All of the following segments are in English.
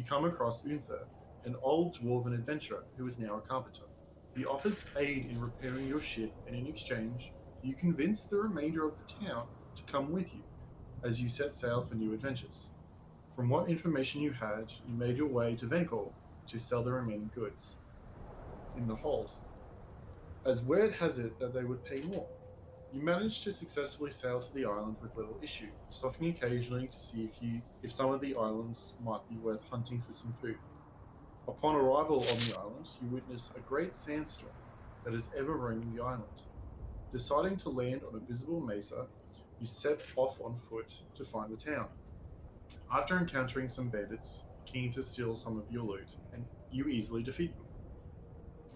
come across Unther, an old dwarven adventurer who is now a carpenter. He offers aid in repairing your ship, and in exchange, you convince the remainder of the town to come with you as you set sail for new adventures. From what information you had, you made your way to Vencall to sell the remaining goods in the hold, as word has it that they would pay more. You managed to successfully sail to the island with little issue, stopping occasionally to see if some of the islands might be worth hunting for some food. Upon arrival on the island, you witness a great sandstorm that is ever roaming the island. Deciding to land on a visible mesa, you set off on foot to find the town. After encountering some bandits keen to steal some of your loot, and you easily defeat them.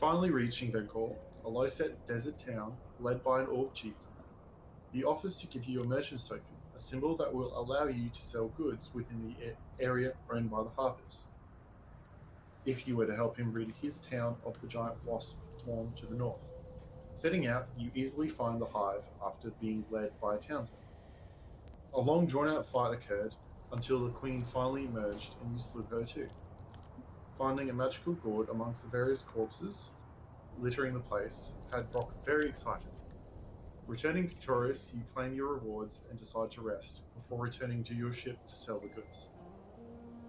Finally reaching Vencall, a low-set desert town led by an orc chieftain. He offers to give you a merchant's token, a symbol that will allow you to sell goods within the area owned by the Harpers, if you were to help him rid his town of the giant wasp swarm to the north. Setting out, you easily find the hive after being led by a townsman. A long drawn-out fight occurred until the queen finally emerged and you slew her too. Finding a magical gourd amongst the various corpses littering the place had Brock very excited. Returning victorious, you claim your rewards and decide to rest before returning to your ship to sell the goods.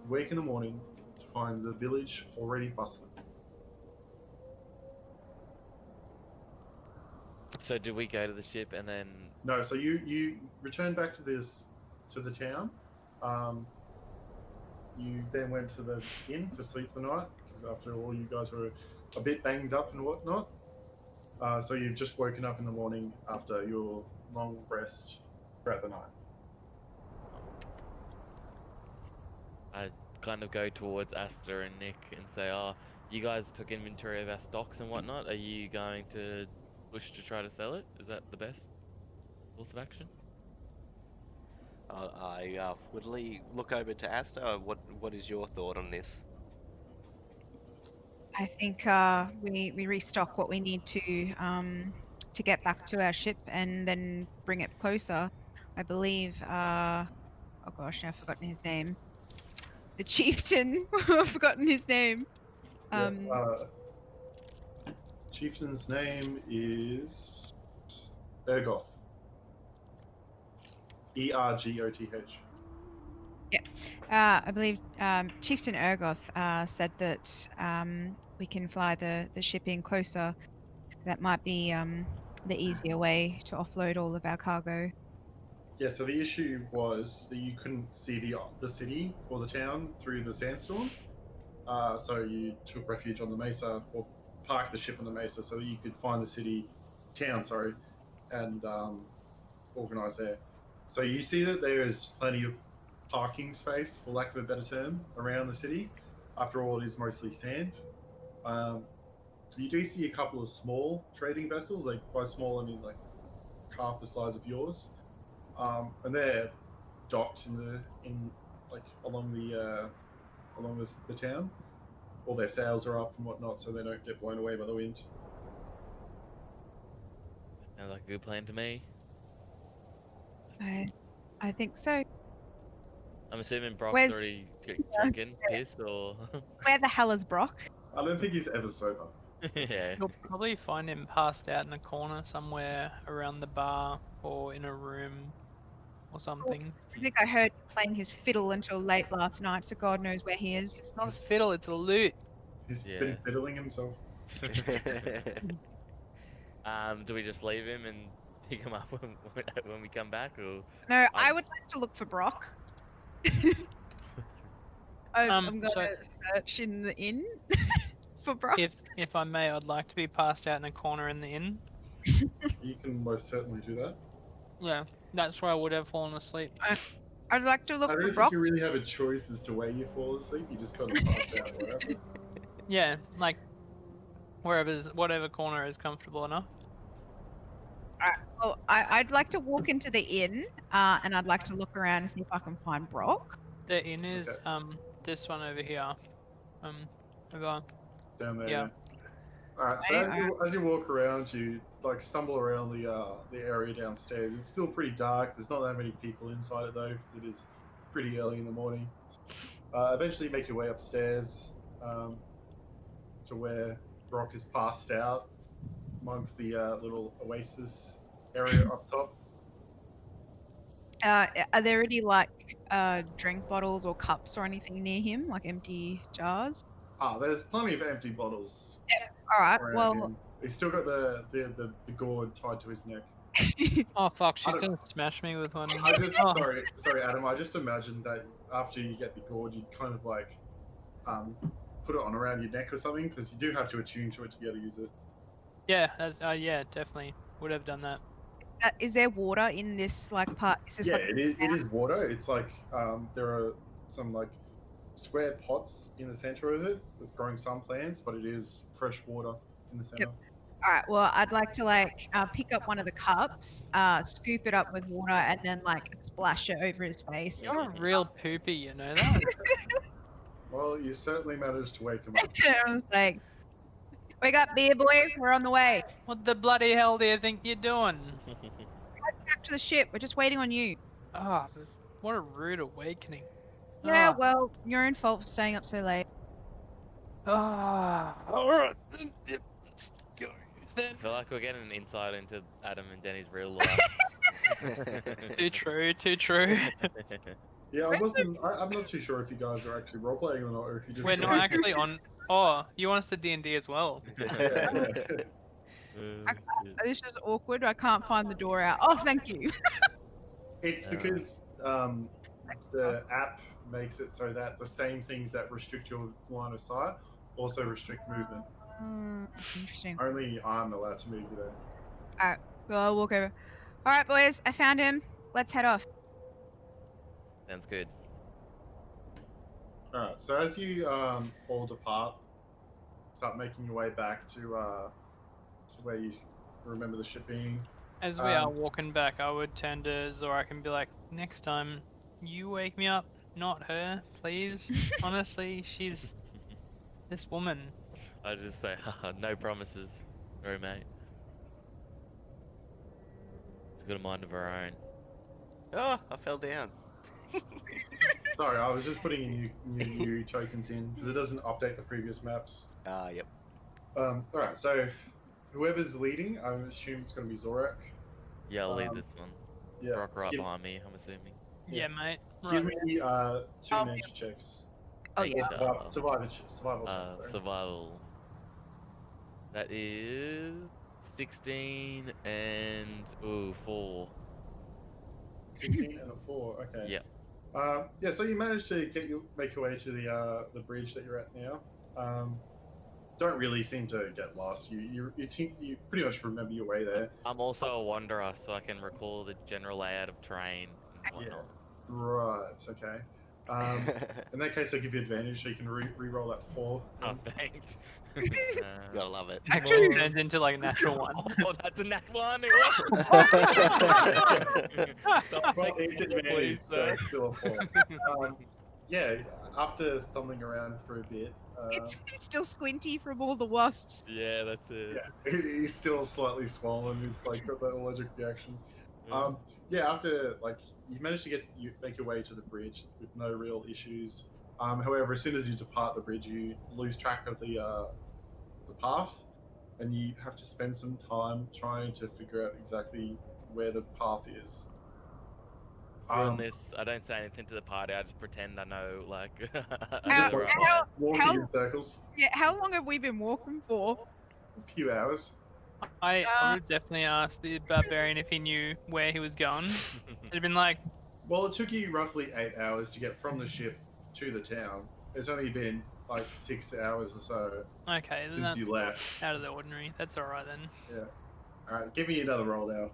You wake in the morning to find the village already bustling. So do we go to the ship and then? No, so you return back to the town. You then went to the inn to sleep the night because after all, you guys were a bit banged up and whatnot. So you've just woken up in the morning after your long rest throughout the night. I kind of go towards Asta and Nick and say, "Oh, you guys took inventory of our stocks and whatnot. Are you going to push to try to sell it? Is that the best course of action?" I would look over to Asta. What is your thought on this? I think we restock what we need to get back to our ship and then bring it closer. I believe. Oh gosh, I've forgotten his name. The chieftain. I've forgotten his name. Chieftain's name is Ergoth. Ergoth. I believe Chieftain Ergoth said that we can fly the ship in closer. That might be the easier way to offload all of our cargo. Yeah, so the issue was that you couldn't see the city or the town through the sandstorm. So you took refuge on the mesa, or parked the ship on the mesa so that you could find the town, and organize there. So you see that there is plenty of parking space, for lack of a better term, around the city. After all, it is mostly sand. You do see a couple of small trading vessels, like by small I mean like half the size of yours, and they're docked along the town. All their sails are up and whatnot, so they don't get blown away by the wind. Sounds like a good plan to me. I think so. I'm assuming Brock's already drinking piss, or where the hell is Brock? I don't think he's ever sober. Yeah. You'll probably find him passed out in a corner somewhere around the bar or in a room or something. I think I heard him playing his fiddle until late last night, so God knows where he is. It's not a fiddle, it's a lute. He's been fiddling himself. Do we just leave him and pick him up when we come back, or? No, I would like to look for Brock. I'm going to search in the inn for Brock. If I may, I'd like to be passed out in a corner in the inn. You can most certainly do that. Yeah, that's where I would have fallen asleep. I'd like to look for Brock. I don't think you really have a choice as to where you fall asleep. You just kind of pass out wherever. Yeah, like whatever corner is comfortable enough. Well, I'd like to walk into the inn, and I'd like to look around and see if I can find Brock. The inn is this one over here. Over down there. Yeah. All right. So as you walk around, you stumble around the area downstairs. It's still pretty dark. There's not that many people inside it though, because it is pretty early in the morning. Eventually, you make your way upstairs to where Brock is passed out amongst the little oasis area up top. Are there any like drink bottles or cups or anything near him, like empty jars? There's plenty of empty bottles All right. around Well, him. He's still got the gourd tied to his neck. Oh fuck, she's don't- gonna smash me with one. I just Oh. sorry, Adam. I just imagined that after you get the gourd, you'd kind of like put it on around your neck or something, because you do have to attune to it to be able to use it. Yeah, that's yeah, definitely would have done that. is there water in this like part? Is this Yeah, like it is water. It's like there are some like square pots in the center of it that's growing some plants, but it is fresh water in the center. all right? Well, I'd like to like pick up one of the cups, scoop it up with water, and then like splash it over his face. You're a real poopy, you know that? Well, you certainly managed to wake him up. I was like, "Wake up, beer boy! We're on the way. What the bloody hell do you think you're doing? Back to the ship. We're just waiting on you." Ah, what a rude awakening. Yeah, Ah. well, your own fault for staying up so late. Alright, then, yep, let's go then. I feel like we're getting an insight into Adam and Denny's real life. Too true, too true. Yeah, I'm not too sure if you guys are actually role playing or not, or if you just. We're not actually on. Oh, you want us to D&D as well? Yeah. This is awkward. I can't find the door out. Oh, thank you. It's because the app makes it so that the same things that restrict your line of sight also restrict movement. Interesting. Only I'm allowed to move you there. So I'll walk over. All right, boys. I found him. Let's head off. Sounds good. All right. So as you all depart, start making your way back to where you remember the ship being. As we are walking back, I would turn to Zorak and be like, next time, you wake me up, not her, please. Honestly, she's this woman. I just say, no promises. Sorry, mate. She's got a mind of her own. Oh, I fell down. Sorry, I was just putting in new tokens in because it doesn't update the previous maps. Yep. All right. So whoever's leading, I assume it's going to be Zorak. Yeah, I'll lead this one. Yeah. Rock right Give- behind me, I'm assuming. Yeah, mate. Give Right. me two Oh. nature checks. Oh Make yeah. it, Survival checks. Sorry. survival. That is 16 and 4. 16 and a 4. Okay. Yeah. Yeah. So you managed to make your way to the bridge that you're at now. Don't really seem to get lost. You pretty much remember your way there. I'm also a wanderer, so I can recall the general layout of terrain and whatnot. Right. Okay. In that case, I'll give you advantage, so you can re-roll that 4. Oh, thanks. Gotta love it. Actually turns into like a natural one. Oh, that's a nat 1. It Well, was. it's advantage, so sir. it's still a 4. Yeah. After stumbling around for a bit, It's still squinty from all the wasps. Yeah, that's it. yeah, he's still slightly swollen. He's like got that allergic reaction. Yeah. Yeah, after like you managed to make your way to the bridge with no real issues. However, as soon as you depart the bridge, you lose track of the path, and you have to spend some time trying to figure out exactly where the path is. On this, I don't say anything to the party. I just pretend I know, like. I How- know where I'm how- at. Walking in circles, Yeah. How long have we been walking for? a few hours. I would have definitely asked the barbarian if he knew where he was going. It'd been like, Well, it took you roughly 8 hours to get from the ship to the town. It's only been like 6 hours or so okay, then since that's you left. out of the ordinary. That's alright then. All right, give me another roll now.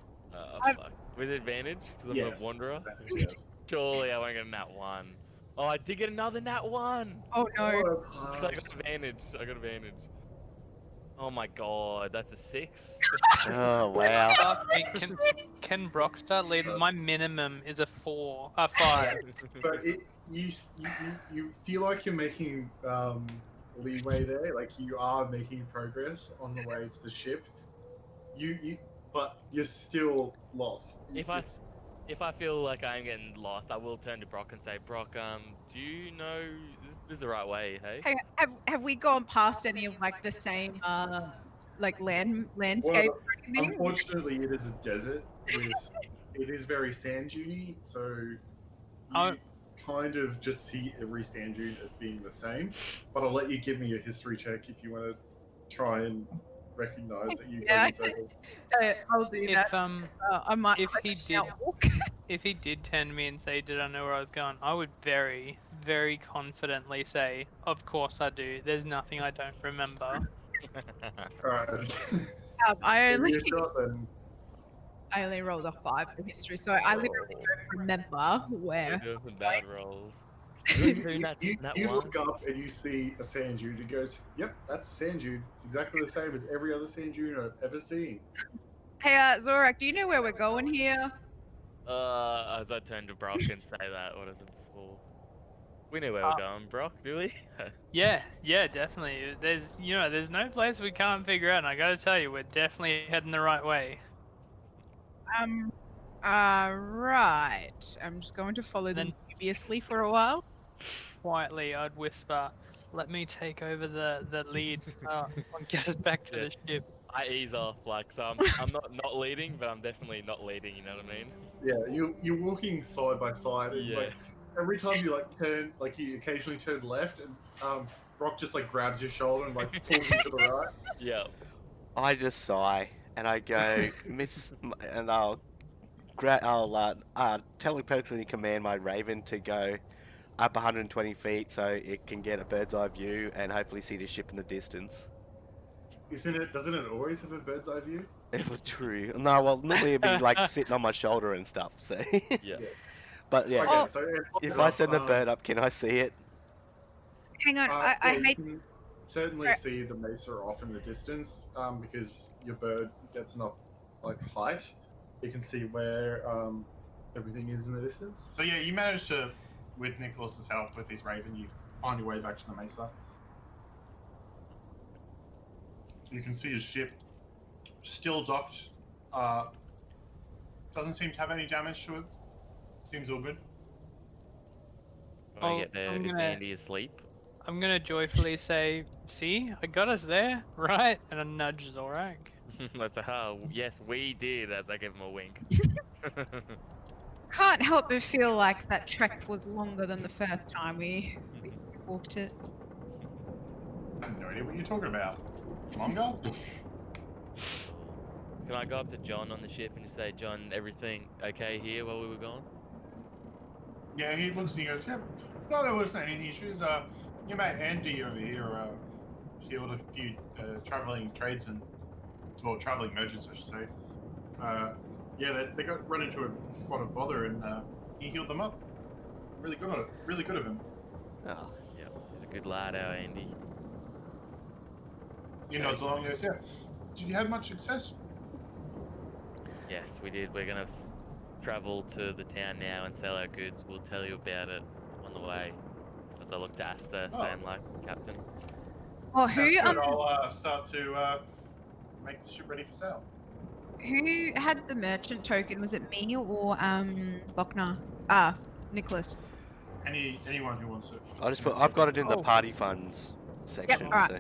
Fuck. With advantage? Because I'm a wanderer? Yes. Surely I won't get a nat 1. Oh, I did get another nat 1! Oh no. Oh, that's I hard. got advantage. I got advantage. Oh my god, that's a 6? Oh wow. Fuck me, can Brock start leading? My minimum is a 5. So you feel like you're making leeway there, like you are making progress on the way to the ship. But you're still lost. If I- It's- if I feel like I'm getting lost, I will turn to Brock and say, Brock, do you know this is the right way, hey? Hey, have we gone past any of like the same like landscape Well, or anything? unfortunately, it is a desert with. It is very sand dune so Oh. you kind of just see every sand dune as being the same. But I'll let you give me a history check if you want to try and recognize that you go Yeah. in circles. I'll do that. If I might if he question our did- walk. if he did turn to me and say, "Did I know where I was going?" I would very, very confidently say, "Of course I do. There's nothing I don't remember." All right. I Give only me a shot then. I only rolled a 5 for history, so I literally don't remember We're where. doing some bad rolls. You got two nat You one. look up and you see a sand dune. It goes, "Yep, that's a sand dune. It's exactly the same as every other sand dune I've ever seen." Hey, Zorak, do you know where we're going here? As I turn to Brock and say that, what is it before? We know where we're Uh, going, Brock, do we? Yeah, definitely. There's no place we can't figure out. And I gotta tell you, we're definitely heading the right way. Right. I'm just going to follow them Then- dubiously for a while. Quietly, I'd whisper, "Let me take over the lead. And get us back to Yeah. the ship." I ease off, like, so I'm not leading, but I'm definitely not leading. You know what I mean? Yeah, you're walking side by side, and Yeah. like every time you like turn, like you occasionally turn left, and Brock just like grabs your shoulder and like pulls you to the right. Yeah. I just sigh and I go, and I'll telepathically command my Raven to go up 120 feet so it can get a bird's eye view and hopefully see the ship in the distance. Doesn't it always have a bird's eye view? It was true. No, well, normally it'd be like sitting on my shoulder and stuff. So, Yeah. but yeah, Okay, so if I send the bird up, can I see it? Hang on, yeah, I you hate. can certainly Sorry. see the mesa off in the distance, because your bird gets enough like height. You can see where everything is in the distance. So yeah, you managed to, with Nicholas's help with his raven, you find your way back to the mesa. You can see his ship still docked. Doesn't seem to have any damage to it. Seems all good. When I Oh, get there, I'm is gonna- Andy asleep? I'm gonna joyfully say, "See, I got us there, right?" And I nudge Zorak. I say, oh, yes, we did, as I give him a wink. Can't help but feel like that trek was longer than the first time we walked it. I have no idea what you're talking about. Longer? Can I go up to John on the ship and just say, John, everything okay here while we were gone? Yeah, he looks and he goes, "Yep. No, there wasn't any issues. Your mate Andy over here killed a few traveling tradesmen, or traveling merchants, I should say. Yeah, they got run into a spot of bother, and he healed them up. Really good on it. Really good of him. Oh, Yeah, he's a good lad, our Andy. You know, as long as yeah. Did you have much success? Yes, we did. We're gonna travel to the town now and sell our goods. We'll tell you about it on the way. As I look to Asta, Oh. saying like, Captain. Oh, Sounds good. I'll start to make the ship ready for sale. who had the merchant token? Was it me or Lochner? Nicholas. Anyone who wants to. I've got it in the Oh. party funds section. alright. So.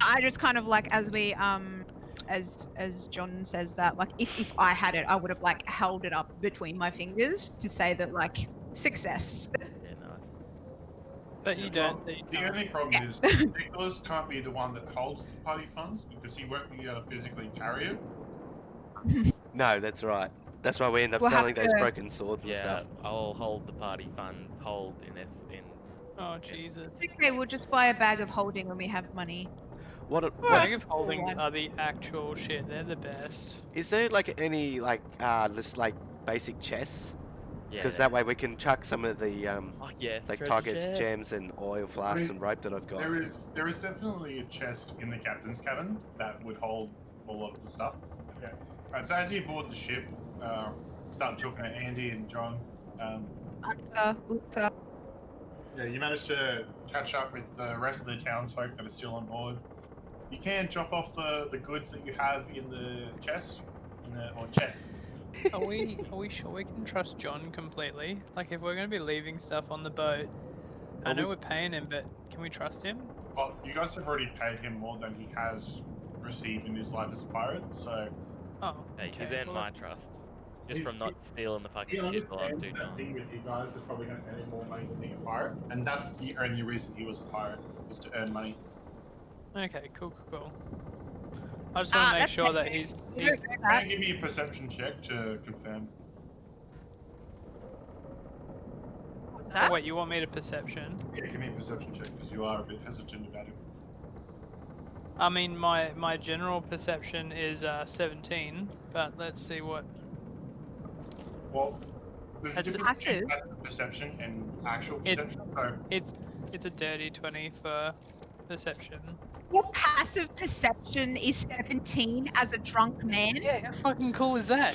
I just kind of like as we as John says that, like if I had it, I would have like held it up between my fingers to say that like success. Yeah, no, it's But you don't. so you The can't. only problem is Nicholas can't be the one that holds the party funds because he won't be able to physically carry it. No, that's right. That's why we end up We'll have selling those to- broken swords and yeah. stuff. I'll hold the party fund. Hold in. Oh Jesus! It's okay, we'll just buy a bag of holding when we have money. What Bag of holdings one. are the actual shit. They're the best. is there like any this like basic chests? Yeah. Because that way we can chuck some of the Oh yes. like treasure targets, chest. gems, and oil flasks and rope that I've got. There is definitely a chest in the captain's cabin that would hold a lot of the stuff. Okay. Alright, so as you board the ship, start talking to Andy and John. Uther. Yeah, you managed to catch up with the rest of the townsfolk that are still on board. You can drop off the goods that you have in the chest, or chests. Are we sure we can trust John completely? Like, if we're gonna be leaving stuff on the boat, I Well, know we're paying him, but can we trust him? Well, you guys have already paid him more than he has received in his life as a pirate, so Oh, Hey, okay. he's earned well, my trust. Just He's- from not stealing the fucking he ship the last understands 2 that times. being with you guys is probably going to earn him more money than being a pirate, and that's the only reason he was a pirate, was to earn money. okay, cool. I just want to make That's sure that okay. he's You don't know that. Can you give me a perception check to confirm? What's Oh, that? wait, you want me to perception? Yeah, give me a perception check because you are a bit hesitant about him. I mean, my general perception is 17, but let's see what. Well, there's a That's difference between Passive. passive perception and actual It- perception. So, It's a dirty 20 for perception. Your passive perception is 17 as a drunk man. Yeah, how fucking cool is that?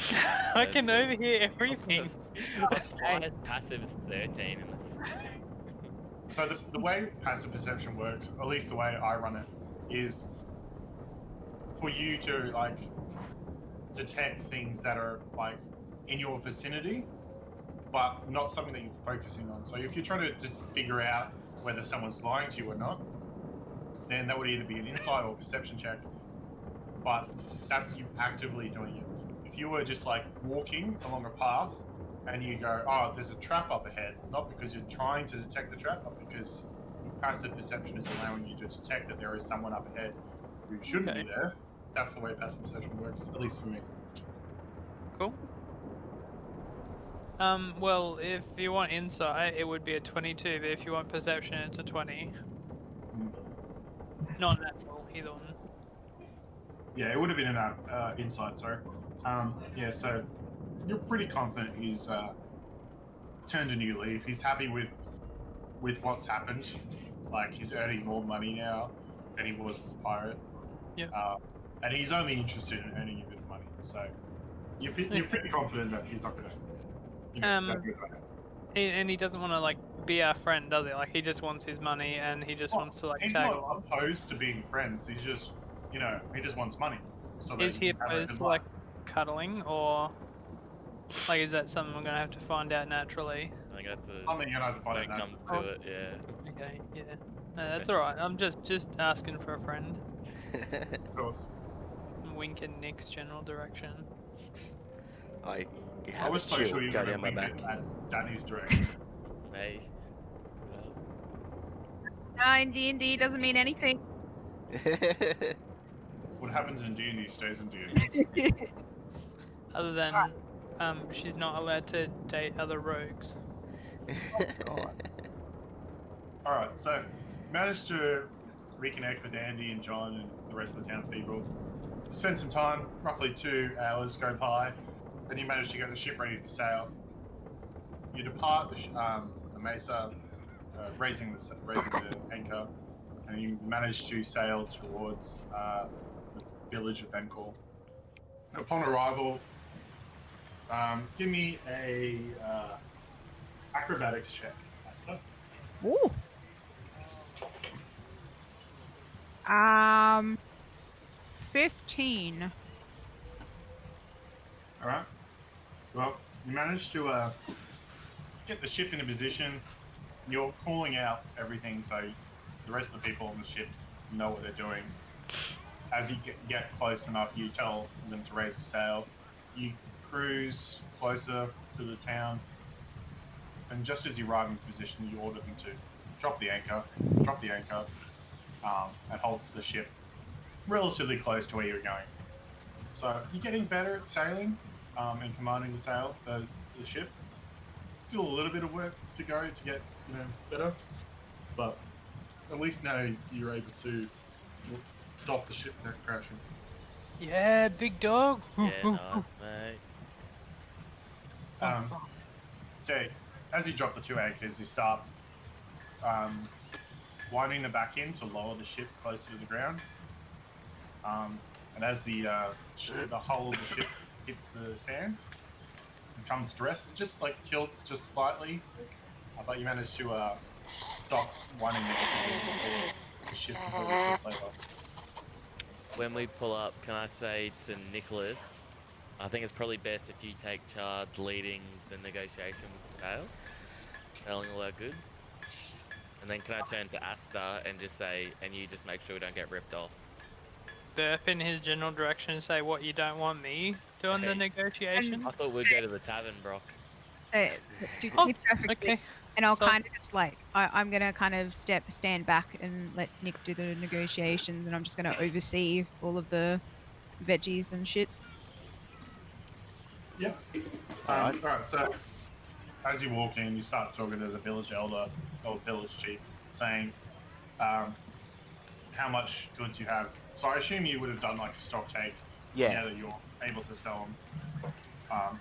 I That's can cool. overhear everything. Why is passive is 13 in this? so the way passive perception works, at least the way I run it, is for you to like detect things that are like in your vicinity, but not something that you're focusing on. So if you're trying to just figure out whether someone's lying to you or not, then that would either be an insight or perception check. But that's you actively doing it. If you were just like walking along a path and you go, oh, there's a trap up ahead, not because you're trying to detect the trap, but because your passive perception is allowing you to detect that there is someone up ahead who shouldn't Okay. be there. That's the way passive perception works, at least for me. Cool. Well, if you want insight, it would be a 22, but if you want perception, it's a 20. Mm. Not natural, either one. Yeah, it would have been an insight, sorry. Yeah, so you're pretty confident he's turned a new leaf. He's happy with what's happened. Like, he's earning more money now than he was as a pirate. Yeah. And he's only interested in earning a bit of money. So you're pretty confident that he's not going to, spend it on it. And he doesn't want to like be our friend, does he? Like he just wants his money and he just Well, wants to like he's tag not along. opposed to being friends. He's just, he just wants money. So that Is he can have a opposed good to life. like cuddling or like is that something I'm gonna have to find out naturally? I think that's a, Something you're going to have to find when out it now. comes to it, yeah. Okay, yeah. No, that's alright. I'm just asking for a friend. Of course. I'm winking Nick's general direction. I I have a was so chill sure you were go going to down my wing back. it at Danny's direction. Hey. Well, No, in D&D doesn't mean anything. What happens in D&D stays in D&D. Other than she's not allowed to date other rogues. All right, so managed to reconnect with Andy and John and the rest of the townspeople. Spend some time, roughly 2 hours go by, then you manage to get the ship ready for sail. You depart the mesa, raising the anchor, and you manage to sail towards the village of Vencall. Upon arrival, give me a acrobatics check, Asta. Ooh. 15. All right. Well, you managed to get the ship into position. You're calling out everything, so the rest of the people on the ship know what they're doing. As you get close enough, you tell them to raise the sail. You cruise closer to the town, and just as you arrive in position, you order them to drop the anchor, and holds the ship relatively close to where you're going. So you're getting better at sailing and commanding the sail, the ship. Still a little bit of work to go to get better, but at least now you're able to stop the ship from crashing. Yeah, big dog. yeah, nice, mate. So as you drop the 2 anchors, you start winding the back in to lower the ship closer to the ground. And as the hull of the ship hits the sand and comes to rest, it just like tilts just slightly. But you manage to stop winding the anchor before the ship completely flips over. When we pull up, can I say to Nicholas, I think it's probably best if you take charge leading the negotiation with Vale, selling all our goods. And then can I turn to Asta and just say, and you just make sure we don't get ripped off? Burp in his general direction and say what you don't want me doing the Hey. negotiation. I thought we'd go to the tavern, Brock. So let's do Oh, keep perfectly. okay. And I'll So- kind of just like I'm gonna kind of stand back and let Nick do the negotiations, and I'm just gonna oversee all of the veggies and shit. Yeah. Alright. Alright, so as you walk in, you start talking to the village elder or village chief, saying how much goods you have. So I assume you would have done like a stock take Yeah. now that you're able to sell them.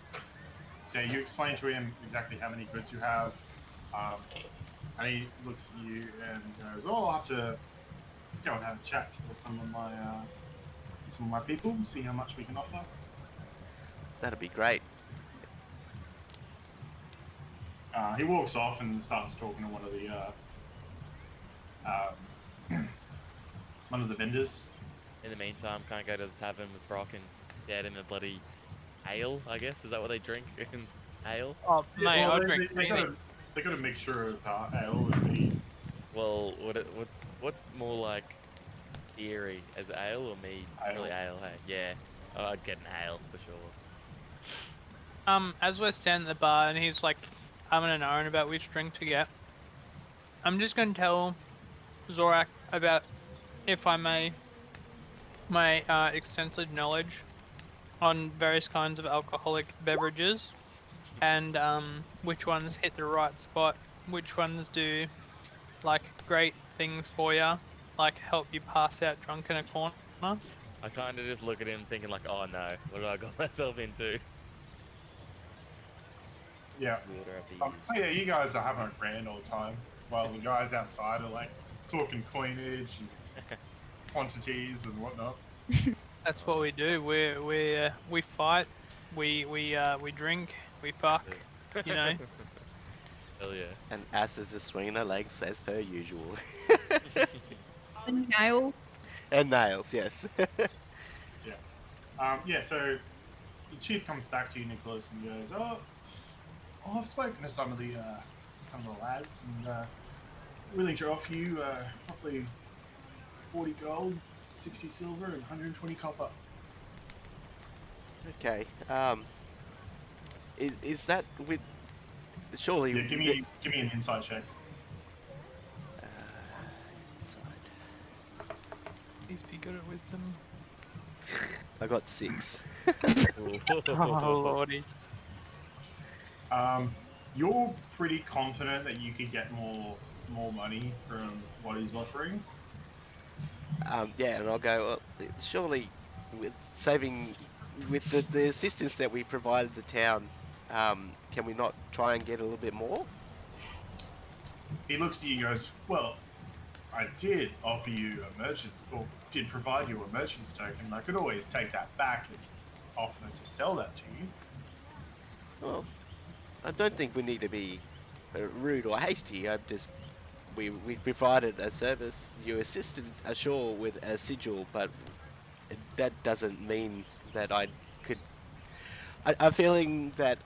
So you explain to him exactly how many goods you have, and he looks at you and goes, "Oh, I'll have to go and have a chat with some of my people, see how much we can offer." That'd be great. He walks off and starts talking to one of the vendors. In the meantime, can't go to the tavern with Brock and get him a bloody ale, I guess? Is that what they drink? Ale? Oh, mate, Well, I'll they- drink they anything. got a mixture of ale and mead. Well, what's more like theory? As ale or mead? Ale. Probably ale, hey? Yeah. Oh, I'd get an ale for sure. As we're standing at the bar and he's like umming and ahhing about which drink to get, I'm just going to tell Zorak about, if I may, my extensive knowledge on various kinds of alcoholic beverages and which ones hit the right spot, which ones do like great things for you, like help you pass out drunk in a corner. I kind of just look at him thinking like, oh no, what did I got myself into? Yeah. Water up the So yeah, you guys are having a grand old time while the guys outside are like talking coinage and quantities and whatnot. That's what we do. We fight, we drink, we fuck. You know. Hell yeah. And Asta's just swinging her legs as per usual. And nail. And nails, yes. Yeah, so the chief comes back to you, Nicholas, and goes, "Oh, I've spoken to some of the lads, and willing to offer you roughly 40 gold, 60 silver, and 120 copper." Okay. Is that with? Surely. Yeah, give me an insight check. Inside. Please be good at wisdom. I got 6. Oh lordy. You're pretty confident that you could get more money from what he's offering. Yeah, and I'll go. Well, surely, with the assistance that we provided the town, can we not try and get a little bit more? He looks at you and goes, "Well, I did offer you a merchant's, or did provide you a merchant's token. I could always take that back and offer to sell that to you." Well, I don't think we need to be rude or hasty. We provided a service. You assisted ashore with a sigil, but that doesn't mean that I could. I'm feeling that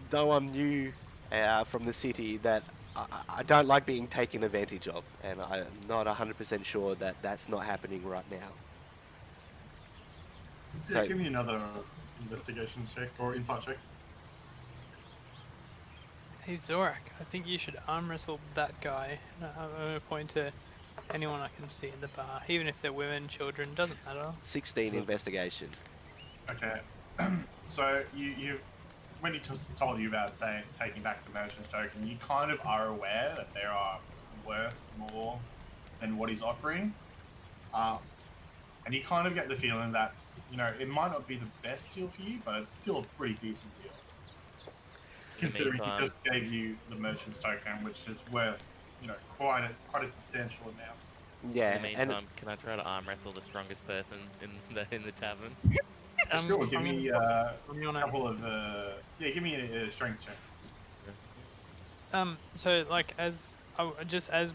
though I'm new from the city, that I don't like being taken advantage of, and I'm not 100% sure that that's not happening right now. Yeah, So- give me another investigation check or insight check. Hey Zorak, I think you should arm wrestle that guy. I'm gonna point to anyone I can see in the bar, even if they're women, children, doesn't matter. 16 investigation. Okay. So you when he told you about taking back the merchant's token, you kind of are aware that they are worth more than what he's offering, and you kind of get the feeling that it might not be the best deal for you, but it's still a pretty decent deal. Considering he meantime- just gave you the merchant's token, which is worth quite a substantial amount. Yeah, In the and meantime, can I try to arm wrestle the strongest person in the tavern? Sure, give me a I'm gonna- couple of give me a strength check. So like as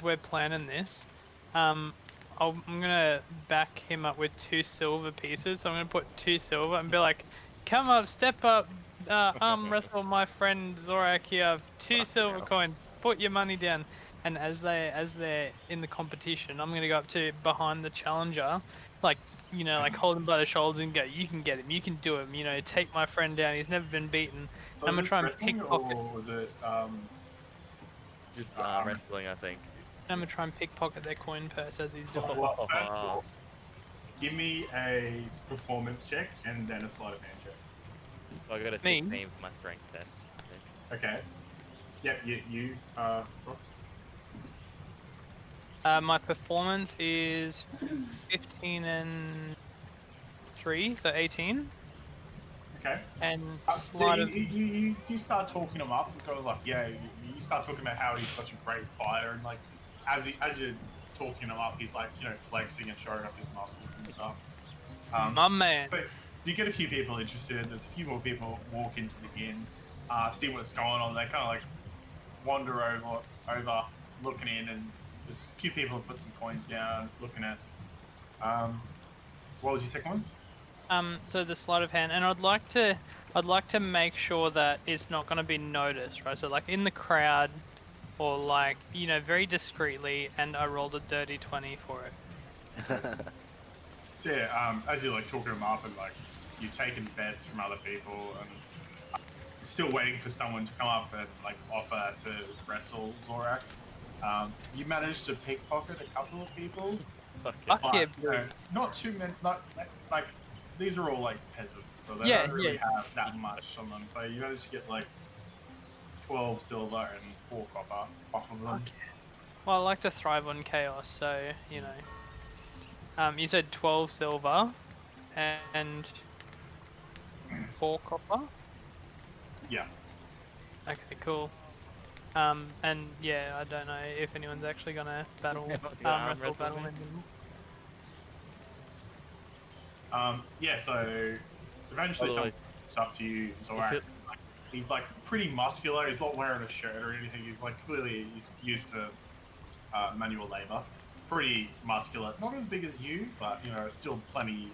we're planning this, I'm gonna back him up with 2 silver pieces. So I'm gonna put 2 silver and be like, come up, step up, arm wrestle my friend Zorak here. 2 silver hell. coins. Put your money down. And as they're in the competition, I'm gonna go up to behind the challenger, like like hold him by the shoulders and go, "You can get him. You can do him. Take my friend down. He's never been beaten." So I'm is gonna this try and wrestling pickpocket. or was it Just Um, wrestling, I think. I'm gonna try and pickpocket their coin purse as he's doing it. well, first of all, give me a performance check and then a sleight of hand check. So I got a Me? 16 for my strength then. I think. Okay. Yep, you Rock? My performance is 15 and 3, so 18. Okay. And So sleight of you start talking him up and go like, yeah, you start talking about how he's such a great fighter, and like as you're talking him up, he's like flexing and showing off his muscles and stuff. my man. But you get a few people interested. There's a few more people walk into the inn, see what's going on. They kind of like wander over, looking in, and there's a few people who put some coins down, looking at. What was your second one? So the sleight of hand, and I'd like to make sure that it's not going to be noticed, right? So like in the crowd, or like very discreetly, and I rolled a dirty 20 for it. So yeah, as you're like talking them up and like you're taking bets from other people and still waiting for someone to come up and like offer to wrestle Zorak, you managed to pickpocket a couple of people. Fuck Fuck it. yeah, But, bro. not too many. Not like these are all like peasants, so they Yeah, don't really yeah. have that much on them. So you managed to get like 12 silver and 4 copper off of them. Okay. Well, I like to thrive on chaos, so you said 12 silver and 4 copper. Yeah. Okay, cool. And yeah, I don't know if anyone's actually gonna battle, arm wrestle wrestle battle me? anymore. Yeah. So eventually, By the way, someone comes up to you, Zorak. it- He's like pretty muscular. He's not wearing a shirt or anything. He's like clearly he's used to manual labor. Pretty muscular. Not as big as you, but still plenty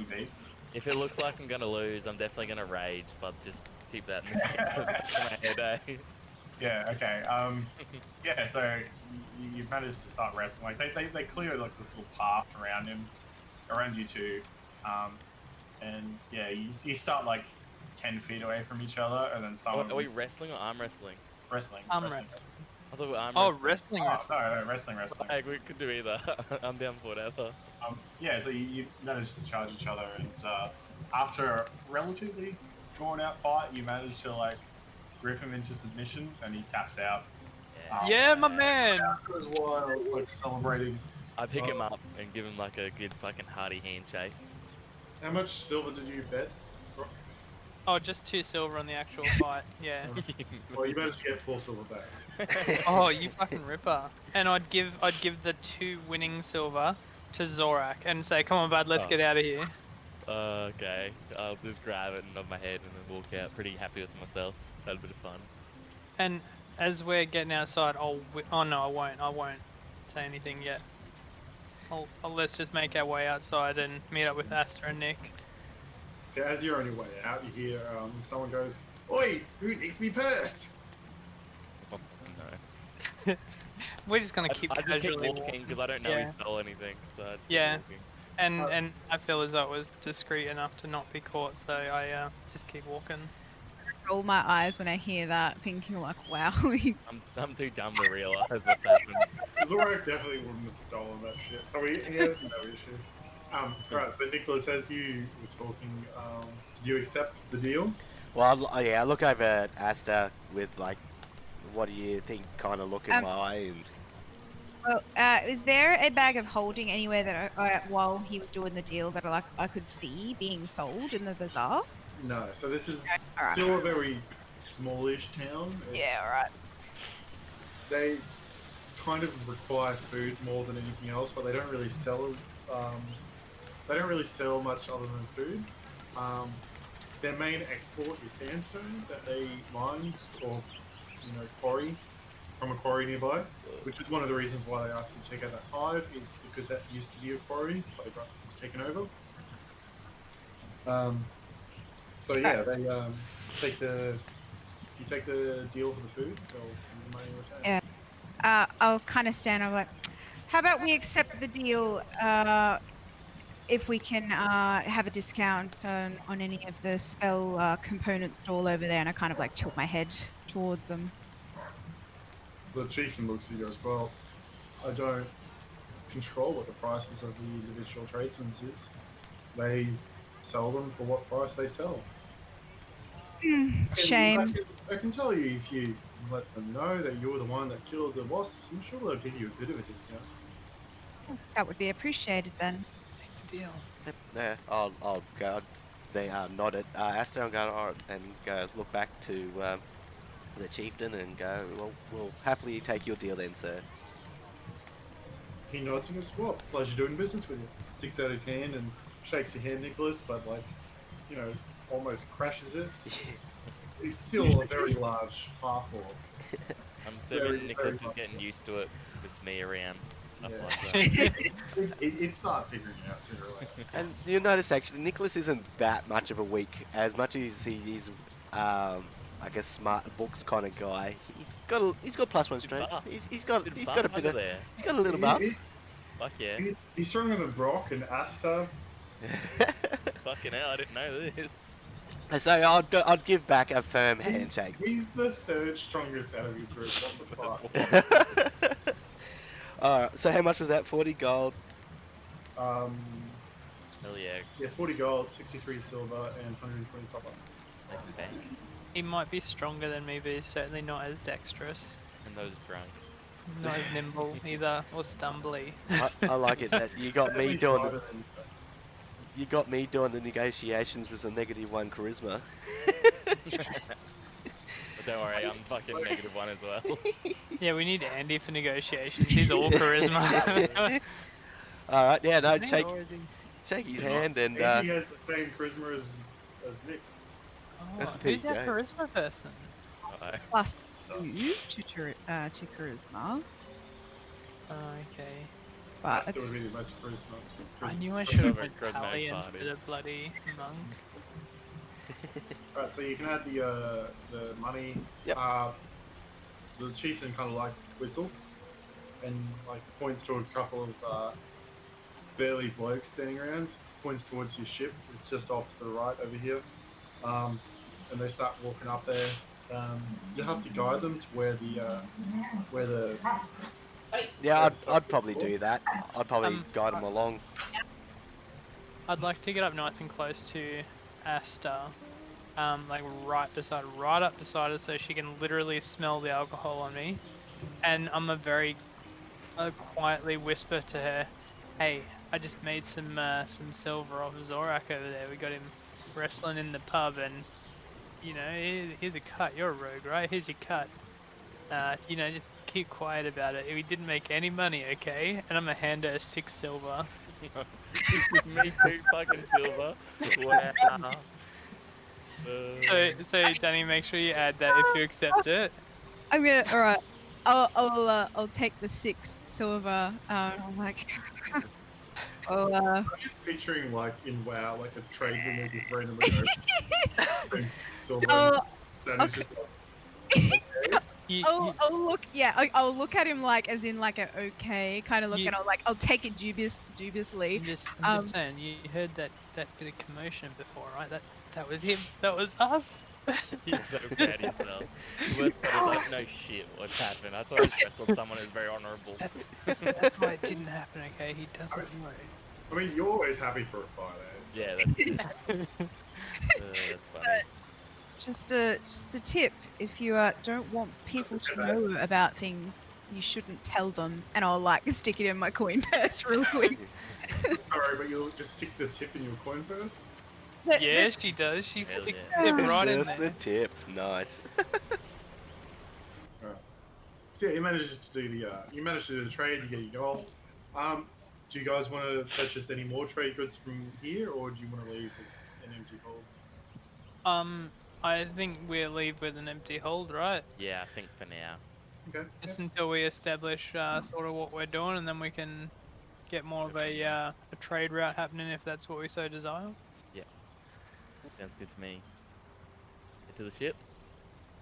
big. If it looks like I'm gonna lose, I'm definitely gonna rage, but just keep that in the back of my head, eh? Yeah. Okay. Yeah. So you managed to start wrestling. Like they clear like this little path around you two, and yeah, you start like 10 feet away from each other, and then Oh, someone are we wrestling or arm wrestling? wrestling. Arm wrestling. wrestling. I thought we were arm Oh, wrestling. wrestling. Oh, no, wrestling. Hey, we could do either. I'm down for whatever. Yeah, so you managed to charge each other, and after a relatively drawn-out fight, you managed to like grip him into submission, and he taps out. Yeah, my man. It was wild, like celebrating. I pick him up and give him like a good fucking hearty handshake. How much silver did you bet? Oh, just 2 silver on the actual fight. Yeah. Well, you managed to get 4 silver back. Oh, you fucking ripper. And I'd give the 2 winning silver to Zorak and say, "Come on, bud, let's Oh. get out of here." Okay, I'll just grab it and nod my head and then walk out pretty happy with myself. Had a bit of fun. And as we're getting outside, oh no, I won't say anything yet. Let's just make our way outside and meet up with Asta and Nick. So as you're on your way out, you hear someone goes, "Oi, who nicked me purse?" Oh, no. We're just gonna keep I just keep casually walking because I don't know Yeah. he stole anything. So I just keep Yeah. walking. And I feel as though it was discreet enough to not be caught, so I just keep walking. Roll my eyes when I hear that, thinking like, wow. I'm too dumb to realise what's happened. Zorak definitely wouldn't have stolen that shit, so he has no issues. Right, so Nicholas, as you were talking, did you accept the deal? Well, I look over at Asta with like, what do you think? Kind of looking my way. And... Well, is there a bag of holding anywhere that while he was doing the deal that I could see being sold in the bazaar? No, so this is Okay, alright. still a very smallish town. Yeah, alright. They kind of require food more than anything else, but they don't really sell. They don't really sell much other than food. Their main export is sandstone that they mine or quarry from a quarry nearby, which is one of the reasons why they asked you to check out that hive, is because that used to be a quarry, but it got taken over. So yeah, they take the you take the deal for the food. They'll give you the money in return. Yeah. I'll kind of stand. I'm like, how about we accept the deal? If we can have a discount on any of the spell components all over there, and I kind of like tilt my head towards them. The chieftain looks at you and goes, "Well, I don't control what the prices of the individual tradesmen is. They sell them for what price they sell. Shame. I can tell you if you let them know that you're the one that killed the wasps, I'm sure they'll give you a bit of a discount." That would be appreciated then. Take the deal. Yep, yeah, I'll go. They nod at Aster and go, all right, and go look back to the chieftain and go, well, we'll happily take your deal then, sir. He nods and goes, "Well, pleasure doing business with you." Sticks out his hand and shakes your hand, Nicholas, but like, you know, almost crashes it. He's still a very large half-orc. I'm Very, assuming Nicholas very is getting used to it with me around. Stuff Yeah. like that. It started figuring it out sooner or later. And you'll notice actually, Nicholas isn't that much of a weak, as much as he's, I guess, smart books kind of guy. He's got +1 strength. buff. He's got a bit of there. he's got a little buff. Fuck yeah. He's stronger than Brock and Asta. Fucking hell, I didn't know this. So I'd give back a firm handshake. He's the third strongest out of your group. What the fuck? Alright, so how much was that? 40 gold. Hell yeah. Yeah, 40 gold, 63 silver, and 120 copper. Make it back. He might be stronger than me, but he's certainly not as dexterous. And those drunk. Not as nimble either, or stumbly. I like it that you got me doing Harder the, than- you got me doing the negotiations with a -1 charisma. But don't worry, I'm fucking -1 as well. Yeah, we need Andy for negotiations. He's all charisma. Alright, yeah, no, Isn't he, shake or is he- shake his hand and Andy has the same charisma as Nick. Oh, There who's you that go. charisma person? Alright. Plus 2 to charisma. Oh, okay. But Asta would it's, be the most charisma. I knew I Let's should have have a went charismatic Tally party. instead of bloody monk. Alright, so you can add the money. Yep. The chieftain kind of like whistles and like points to a couple of burly blokes standing around. Points towards your ship. It's just off to the right over here. And they start walking up there. You have to guide them to where the yeah, I'd probably do that. I'd probably Um, guide him along. I'd like to get up nice and close to Asta, like right up beside her, so she can literally smell the alcohol on me. And I'm quietly whisper to her, "Hey, I just made some silver off Zorak over there. We got him wrestling in the pub, and you know, here's a cut. You're a rogue, right? Here's your cut. You know, just keep quiet about it. We didn't make any money, okay?" And I'm gonna hand her 6 silver. Me too, fucking silver. Wow. So Danny, make sure you add that if you accept it. I'm gonna. All right. I'll take the 6 silver. I'm like. I'm just picturing like in WoW, like a tradesman that just randomly opens silver. Oh, And it's okay. just like, okay. I'll look. Yeah, I'll look at him like as in like a okay kind of look, You- and I'll take it dubiously. I'm just Um, saying, you heard that bit of commotion before, right? That was him. That was us. You're so proud of yourself. You were like, no shit, what's happened? I thought I wrestled someone who's very honourable. That's why it didn't happen, okay? He doesn't know. I mean, you're always happy for a fight, eh? So- Yeah, that's that's funny. Just a tip: if you don't want people to know about things, you shouldn't tell them. And I'll like stick it in my coin purse real quick. Sorry, but you'll just stick the tip in your coin purse? Yeah, she does. She Hell sticks yeah. it right in Just there. the tip. Nice. Alright. So yeah, you managed to do the trade, you get your gold. Do you guys want to purchase any more trade goods from here, or do you want to leave with an empty hold? I think we'll leave with an empty hold, right? Yeah, I think for now. Okay. Just until we establish sort of what we're doing, and then we can get more of a trade route happening if that's what we so desire. Sounds good to me. Get to the ship.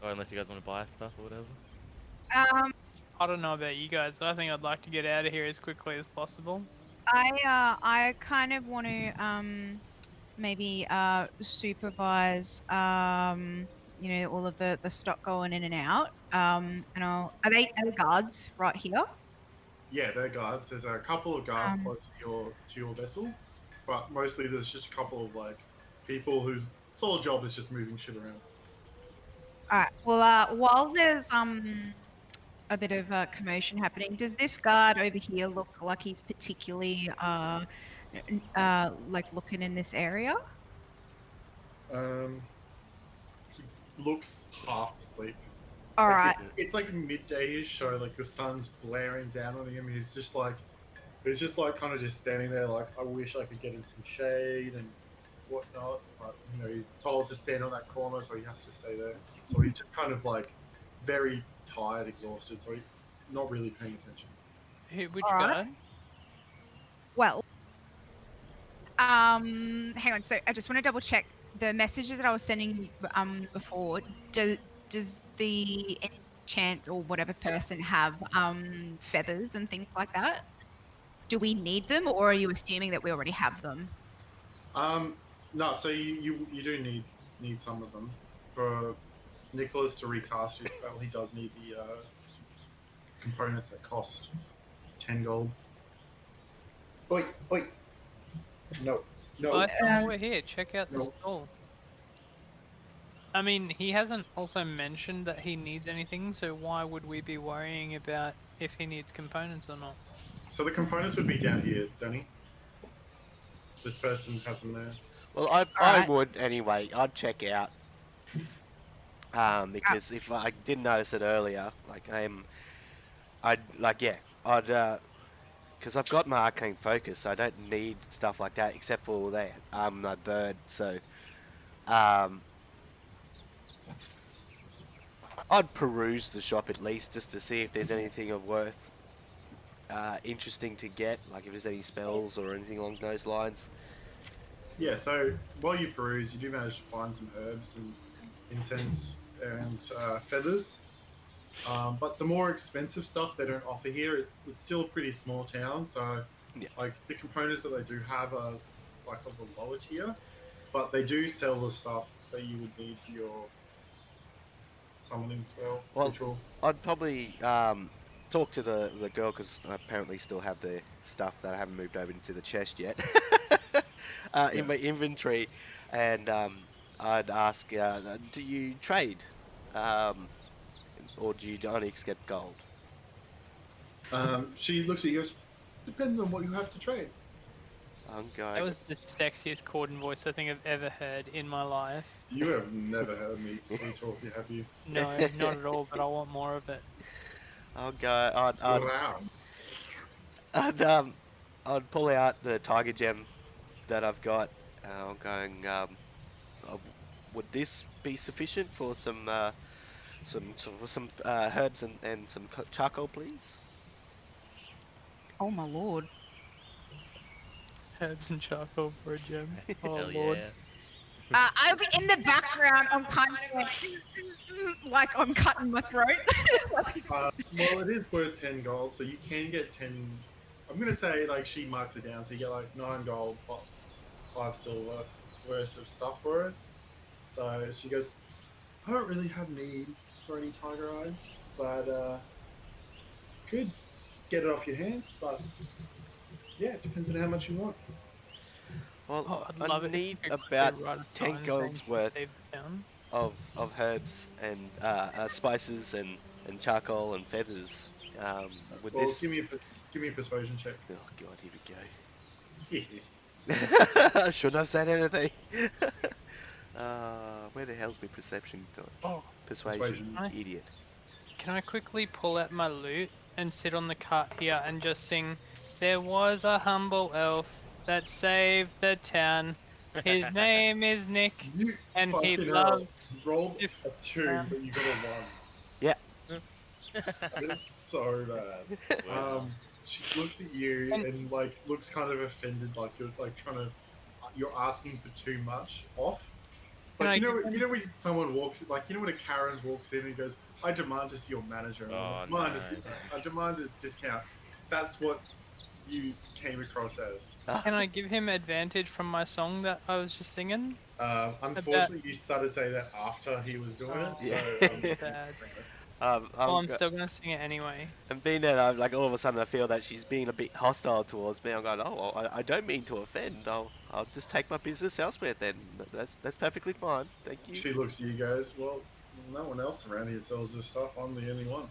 Or unless you guys want to buy stuff or whatever. I don't know about you guys, but I think I'd like to get out of here as quickly as possible. I kind of want to maybe supervise all of the stock going in and out. And are they guards right here? Yeah, they're guards. There's a couple of guards Um, close to your vessel, but mostly there's just a couple of like people whose sole job is just moving shit around. All right. Well, while there's a bit of commotion happening, does this guard over here look like he's particularly like looking in this area? He looks half asleep. All Like right. it's like midday-ish, so like the sun's blaring down on him. He's just like kind of just standing there, like I wish I could get in some shade and whatnot. But he's told to stand on that corner, so he has to stay there. So he's just kind of like very tired, exhausted. So he's not really paying attention. Which All right. guy? Well, hang on. So I just want to double check the messages that I was sending before. Does the enchant or whatever person have feathers and things like that? Do we need them, or are you assuming that we already have them? No. So you do need some of them for Nicholas to recast his spell. He does need the components that cost 10 gold. Oi. No. I thought we're here. Check out the No. stall. I mean, he hasn't also mentioned that he needs anything, so why would we be worrying about if he needs components or not? So the components would be down here, Danny. This person has them there. Well, I Alright. would anyway. I'd check out. Because if I didn't notice it earlier, like because I've got my arcane focus, so I don't need stuff like that except for that. My bird, so I'd peruse the shop at least just to see if there's anything of worth, interesting to get, like if there's any spells or anything along those lines. Yeah, so while you peruse, you do manage to find some herbs and incense and feathers. But the more expensive stuff they don't offer here. It's still a pretty small town, so Yeah. like the components that they do have are like of the lower tier, but they do sell the stuff that you would need for your summoning spell. Well, Ritual. I'd probably talk to the girl because I apparently still have the stuff that I haven't moved over into the chest yet in my inventory, and I'd ask, do you trade, or do you only accept gold? She looks at you. Goes, depends on what you have to trade. I'm going. That was the sexiest Corden voice I think I've ever heard in my life. You have never heard me sweet talk, have you? No, not at all, but I want more of it. I'll go. Wow. I'd pull out the tiger gem that I've got. I'm going. Would this be sufficient for some herbs and some charcoal, please? Oh my lord. Herbs and charcoal for a gem. Oh Hell lord. yeah. I'm in the background. I'm kind of like I'm cutting my throat. Well, it is worth 10 gold, so you can get 10. I'm gonna say like she marks it down, so you get like 9 gold, 5 silver worth of stuff for it. So she goes, I don't really have need for any tiger eyes, but could get it off your hands. But yeah, it depends on how much you want. Well, Oh, I'd love I it if need you could about write a 10 sign gold's saying worth save the town. of herbs and spices and charcoal and feathers. With Well, this. give me a persuasion check. Oh god, here we go. I shouldn't have said anything. Where the hell's my perception gone? Oh, Persuasion, Persuasion. idiot. can I quickly pull out my loot and sit on the cart here and just sing, there was a humble elf that saved the town. His name is Nick, You and he fucking hell. loves... You rolled a 2, but you got a 1. Yeah. That is so bad. She looks at you and like looks kind of offended, like you're like you're asking for too much off, It's Can like I you know, give you know when someone walks, like you know when a Karen walks in and goes, "I demand to see your manager," or Oh, I demand a discount. That's what you came across as. Can I give him advantage from my song that I was just singing? Unfortunately, you started to say that after he was doing it, Oh, so Yeah. sad. I'm I'm still gonna sing it anyway. and being that I'm like all of a sudden I feel that she's being a bit hostile towards me. I'm going, oh, well, I don't mean to offend. I'll just take my business elsewhere then. That's perfectly fine. Thank you. she looks at you guys. Well, no one else around here sells this stuff. I'm the only one.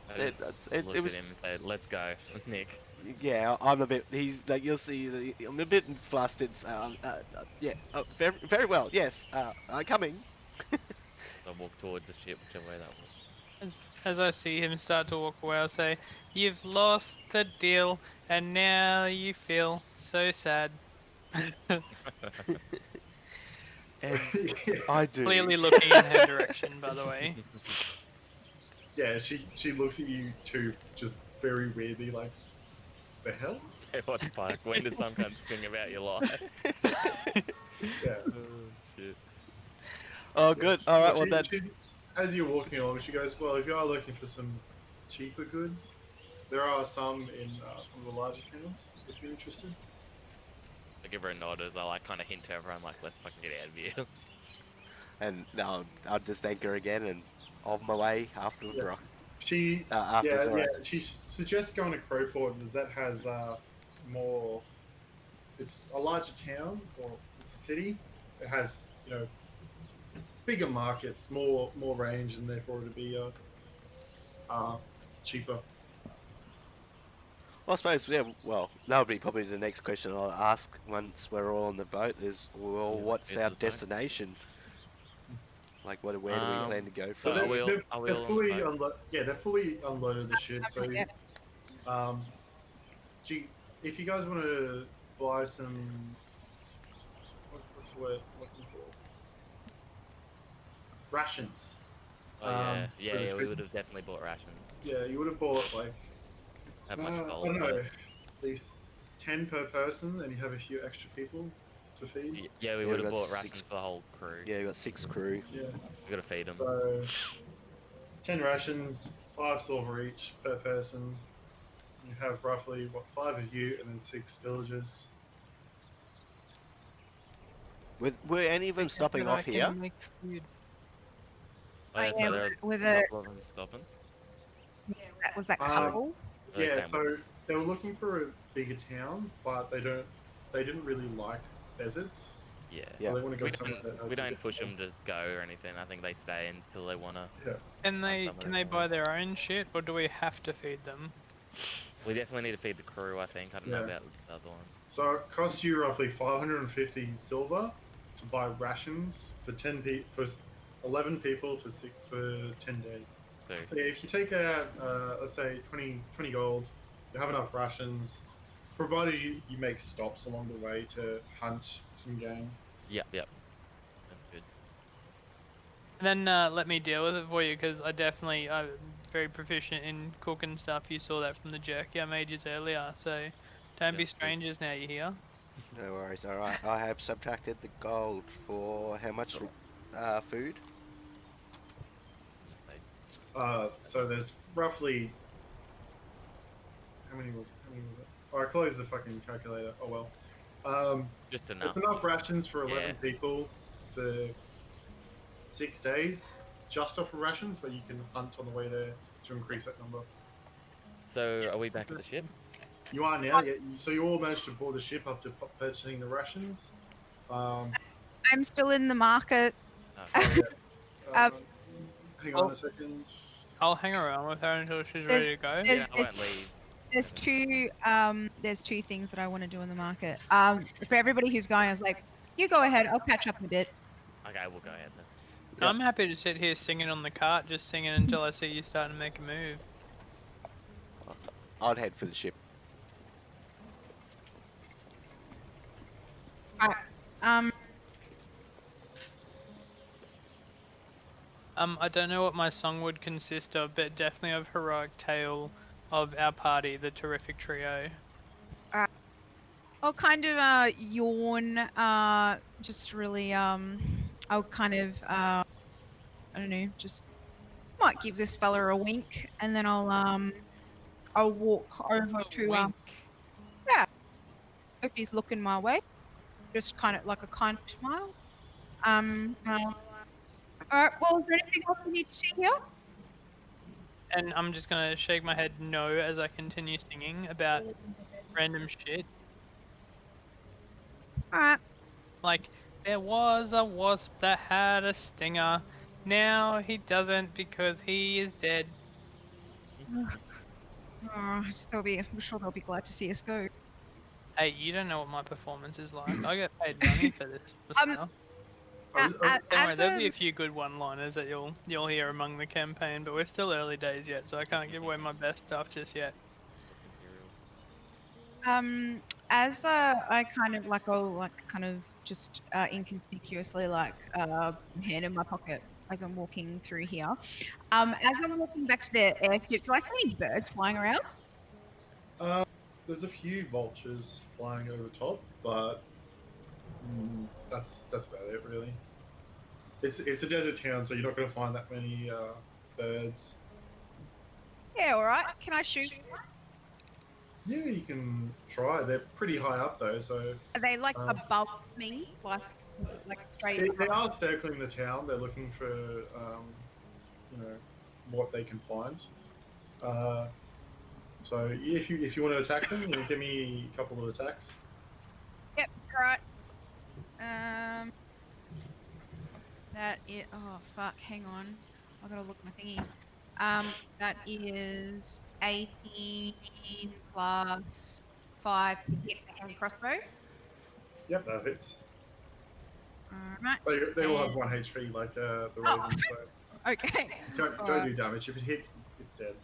I It, just it, look it was at him and say, "Let's go, Nick." yeah. I'm a bit. He's like you'll see. I'm a bit flustered. So, yeah. Very very well. Yes. I'm coming. I walk towards the ship, whichever way that was. As I see him start to walk away, I'll say, "You've lost the deal, and now you feel so sad." And I do. Clearly looking in her direction, by the way. Yeah, she looks at you too, just very weirdly, like, the hell? Hey, what the fuck? When did some cunt sing about your life? Yeah. Oh shit. Oh, Yeah, good. she- All right. she- Well, then. as you're walking along, she goes, "Well, if you are looking for some cheaper goods, there are some in some of the larger towns. If you're interested." I give her a nod as I like kind of hint to everyone like, "Let's fucking get out of here." And I'll just thank her again and on my way after Yeah. Brock. She, After yeah, Zorak. she suggests going to Crowport, as that has more. It's a larger town, or it's a city. It has bigger markets, more range, and therefore it'd be cheaper. Well, I suppose, yeah, well, that would be probably the next question I'll ask once we're all on the boat is, well, Yeah, what's get to our the boat. destination? Like, where do we plan to go So from? are we all- they're, are we they're all on the fully boat? they're fully unloaded the ship. So, Yep. gee, if you guys want to buy some, what's the word I'm looking for? Rations. Oh yeah, for yeah, the yeah. We trip. would have definitely bought rations. Yeah, you would have bought like Have much I gold. don't know, but- at least 10 per person, and you have a few extra people to feed. Yeah, we Yeah, would we have got bought 6 rations for the whole crew. Yeah, you got 6 crew. Yeah. We gotta feed them. So 10 rations, 5 silver each per person. You have roughly 5 of you, and then 6 villagers. Were any of them stopping But I off can here? make food. Oh, yeah, I so am there with a a couple of them stopping. was that Um, couple? Are they Yeah, staying so with us? they were looking for a bigger town, but they didn't really like deserts. Yeah. Yeah. So they want to go We somewhere that has we a don't bit push more- them to go or anything. I think they stay until they wanna. Yeah. Can they some of can them they are. buy their own shit, or do we have to feed them? We definitely need to feed the crew. I think. I don't know Yeah. about the other ones. So it costs you roughly 550 silver to buy rations for 11 people for 10 days. So So if you take out, let's say 20 gold, you have enough rations, provided you make stops along the way to hunt some game. yep. That's good. And then let me deal with it for you, because I'm very proficient in cooking stuff. You saw that from the jerky I made you earlier, so don't be That's good. strangers now you're here. No worries. All right. I have subtracted the gold for how much food? So there's roughly how many was it? Oh, I closed the fucking calculator. Oh well. Just enough. There's enough rations for 11 Yeah. people for 6 days, just off of rations, but you can hunt on the way there to increase that number. So are we back at the ship? You are now, yeah. So you all managed to board the ship after purchasing the rations. I'm still in the market. Oh, Uh, Um, hang on a second. I'll hang around with her until she's There's- ready to go. there's- yeah, I won't leave. There's two things that I want to do in the market. For everybody who's going, I was like, you go ahead. I'll catch up in a bit. Okay, we'll go ahead then. Yep. I'm happy to sit here singing on the cart, just singing until I see you starting to make a move. I'd head for the ship. Um, I don't know what my song would consist of, but definitely of heroic tale of our party, the terrific trio. I'll kind of yawn, just really I'll kind of, I don't know, just might give this fella a wink, and then I'll walk over A to, wink. if he's looking my way, just kind of like a kind of smile. All right. Well, is there anything else we need to see here? And I'm just gonna shake my head no as I continue singing about random shit. All right. Like, there was a wasp that had a stinger. Now he doesn't because he is dead. I'm sure they'll be glad to see us go. Hey, you don't know what my performance is like. I get paid money for this Um, stuff. I was, I, Don't worry, As there'll be a a few good one-liners that you'll hear among the campaign, but we're still early days yet, so I can't give away my best stuff just yet. I kind of like I'll like kind of just inconspicuously like hand in my pocket as I'm walking through here. As I'm walking back to the airship, do I see any birds flying around? there's a few vultures flying over top, but that's about it really. It's a desert town, so you're not going to find that many birds. Yeah, all right. Can I shoot? Yeah, you can try. They're pretty high up though, so Are they like Um, above me, like straight they above? are circling the town. They're looking for you know what they can find. So if you want to attack them, give me a couple of attacks. Yep, right. That is. Oh fuck! Hang on. I gotta look at my thingy. That is 18 plus 5 to hit the hand crossbow. Yep, that hits. Alright. They all have And- 1 HP like the Oh. raven, so Okay. don't do damage. If it hits, it's dead.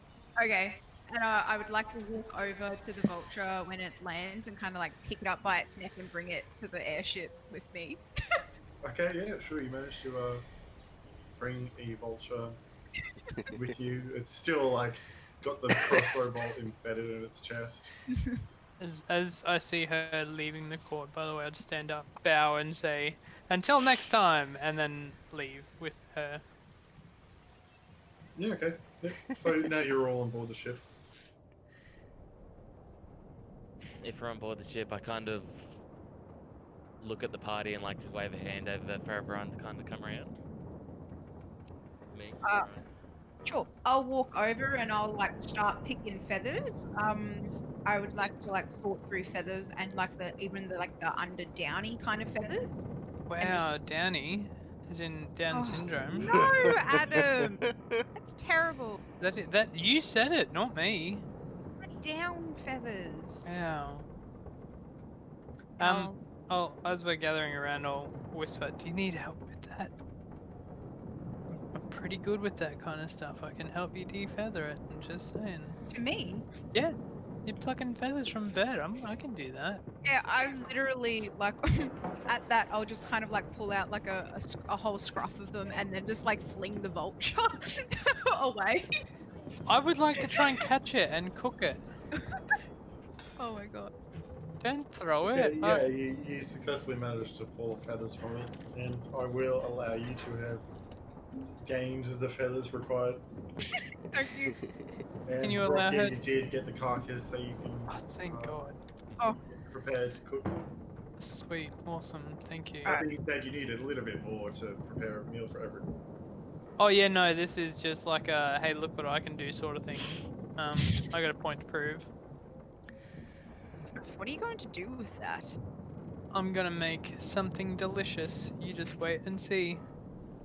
Okay. And I would like to walk over to the vulture when it lands and kind of like pick it up by its neck and bring it to the airship with me. Okay, yeah, sure. You managed to bring a vulture with you. It's still like got the crossbow bolt embedded in its chest. As I see her leaving the court, by the way, I'd stand up, bow, and say, "Until next time," and then leave with her. Yeah, okay. Yep. So now you're all on board the ship. If we're on board the ship, I kind of look at the party and like wave a hand over for everyone to kind of come around. Me. Uh, Sure. I'll walk over and I'll like start picking feathers. I would like to like sort through feathers and like the under downy kind of feathers. Wow, just- Downy, as in Down Oh, syndrome. No, Adam. That's terrible. That you said it, not me. Down feathers. Wow. And As we're gathering around, I'll whisper, "Do you need help with that? I'm pretty good with that kind of stuff. I can help you defeather it." I'm just saying. to me, Yeah, you're plucking feathers from a bird. I can do that. yeah, I literally like at that I'll just kind of like pull out like a whole scruff of them and then just like fling the vulture away. I would like to try and catch it and cook it. Oh my god. Don't throw Yeah, it. yeah, you successfully managed to pull feathers from it, and I will allow you to have gained the feathers required. Thank you. And you allow Rocky, her- you did get the carcass so you can Oh, thank God. get prepared to cook. Sweet, awesome, thank you. I think you said you needed a little bit more to prepare a meal for everyone. Oh yeah, no, this is just like a hey, look what I can do sort of thing. I got a point to prove. What are you going to do with that? I'm gonna make something delicious. You just wait and see.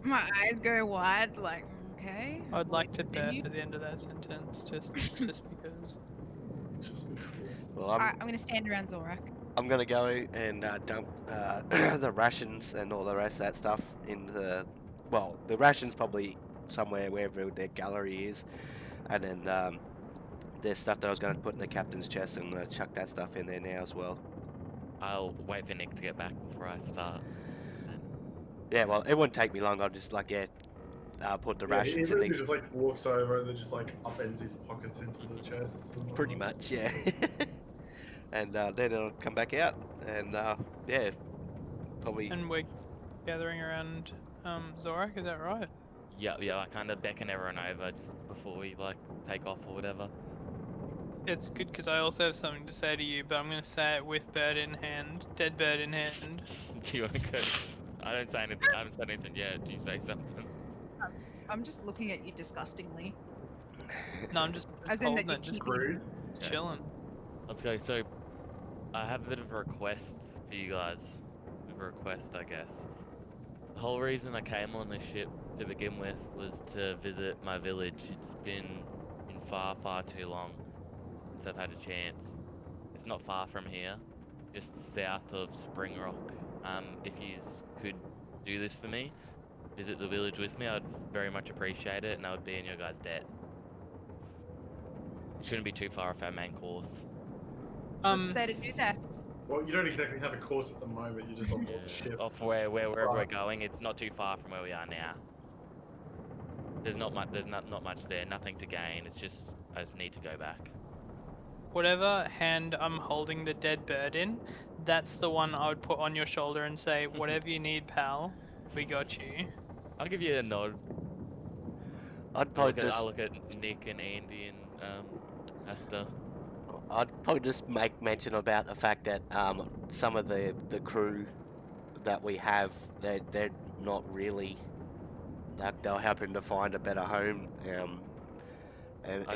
My eyes go wide, like, okay. I'd like to burp Continue. at the end of that sentence, just because. Just because. Well, Alright, I'm gonna stand around Zorak. I'm gonna go and dump the rations and all the rest of that stuff in the. Well, the rations probably somewhere wherever their gallery is, and then there's stuff that I was going to put in the captain's chest, and I'm going to chuck that stuff in there now as well. I'll wait for Nick to get back before I start. Yeah, well, it wouldn't take me long. I'll just put the Yeah, he rations in really there. just like walks over and then just like upends his pockets into the chest. Pretty much, yeah. And then I'll come back out, and yeah, probably. And we're gathering around Zorak, is that right? Yeah, I kind of beckon everyone over just before we like take off or whatever. It's good because I also have something to say to you, but I'm going to say it with bird in hand, dead bird in hand. Do you want to go? I don't say anything. I haven't said anything yet. Do you say something? I'm just looking at you disgustingly. No, I'm just As in that holding you're it, just keeping. Rude. Okay. chilling. Let's go. So, I have a bit of a request for you guys. A bit of a request, I guess. The whole reason I came on this ship to begin with was to visit my village. It's been far, far too long since I've had a chance. It's not far from here, just south of Spring Rock. If you could do this for me, visit the village with me, I'd very much appreciate it, and I would be in your guys' debt. It shouldn't be too far off our main course. What's there to do that? Well, you don't exactly have a course at the moment. You're just on board the ship. Off wherever we're Right. going, it's not too far from where we are now. There's not much. There's not much there. Nothing to gain. It's just I just need to go back. Whatever hand I'm holding the dead bird in, that's the one I would put on your shoulder and say, whatever you need, pal, we got you. I'll give you a nod. I'd I'll probably look at Nick and Andy and Asta. I'd probably just make mention about the fact that some of the crew that we have, they're not really. They're helping to find a better home. And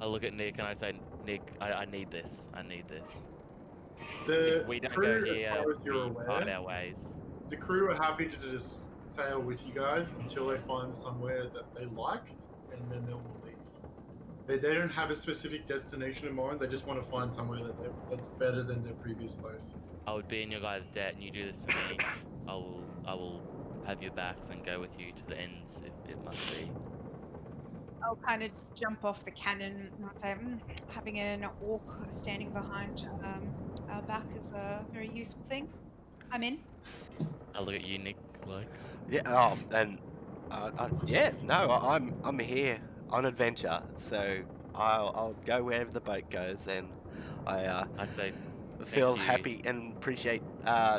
I look at Nick and I say, Nick, I need this. I need this. The If we don't crew, go here, as far as you're we part aware, our ways. the crew are happy to just sail with you guys until they find somewhere that they like, and then they will leave. They don't have a specific destination in mind. They just want to find somewhere that's better than their previous place. I would be in your guys' debt, and you do this for me. I will have your backs and go with you to the ends if it must be. I'll kind of jump off the cannon and I'll say, having an orc standing behind our back is a very useful thing. I'm in. I look at you, Nick. Like, yeah, oh, and yeah, no, I'm here on adventure, so I'll go wherever the boat goes, and I say, feel you. happy and appreciate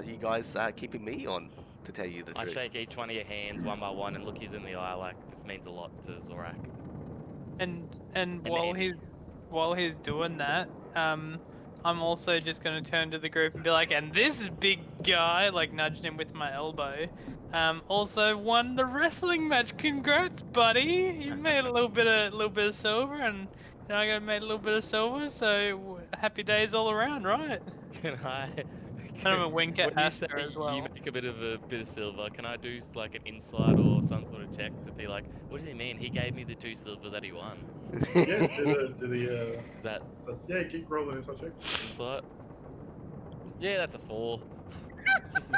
you guys keeping me on. To tell you the I truth. shake each one of your hands one by one and look you in the eye like this means a lot to Zorak. And while he's doing that, I'm also just gonna turn to the group and be like, and this big guy, like nudging him with my elbow, also won the wrestling match. Congrats, buddy! You made a little bit of silver, and I made a little bit of silver. So happy days all around, right? Can I? And I'm gonna wink at When you Asta say as well. you make a bit of silver, can I do like an insight or some sort of check to be like, what does he mean? He gave me the 2 silver that he won. Yeah, That yeah, keep rolling inside check. insight? Yeah, that's a 4.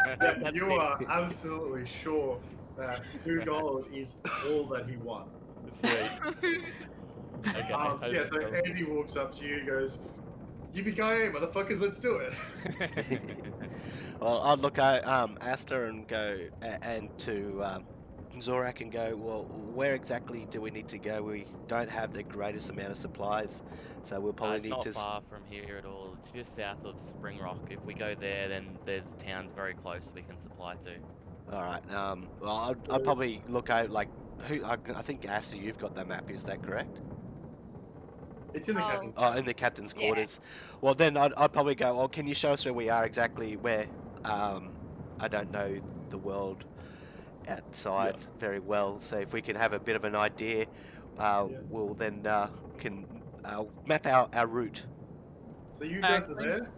Yeah, That's you big. are absolutely sure that 2 gold is all that he won. Sweet. Okay. Yeah, so Andy walks up to you and goes, "Yippee-ki-yay, motherfuckers, let's do it." Well, I'd look at Asta and go and to Zorak and go, well, where exactly do we need to go? We don't have the greatest amount of supplies, so we'll probably It's need not to. far from here at all. It's just south of Spring Rock. If we go there, then there's towns very close we can supply to. All right. Well, I'd probably look out like who. I think Asta, you've got that map. Is that correct? It's in the captain's. Oh, in the captain's Yeah. quarters. Well, then I'd probably go. Well, can you show us where we are exactly? Where? I don't know the world outside very well, so if we can have a bit of an idea, we'll then can map our route. So you guys are there.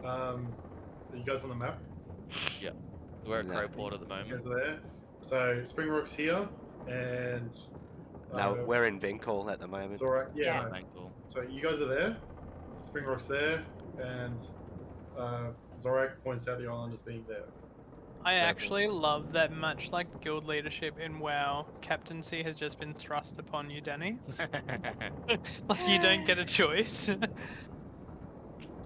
Are you guys on the map? Yep. We're at No. Crowport at the You moment. guys are there. So Spring Rock's here, and No, we're in Vencall at the moment. it's all right. Yeah. no. Vencall. So you guys are there. Spring Rock's there, and Zorak points out the island as being there. I actually love that much like guild leadership in WoW, captaincy has just been thrust upon you, Danny. Like you don't get a choice.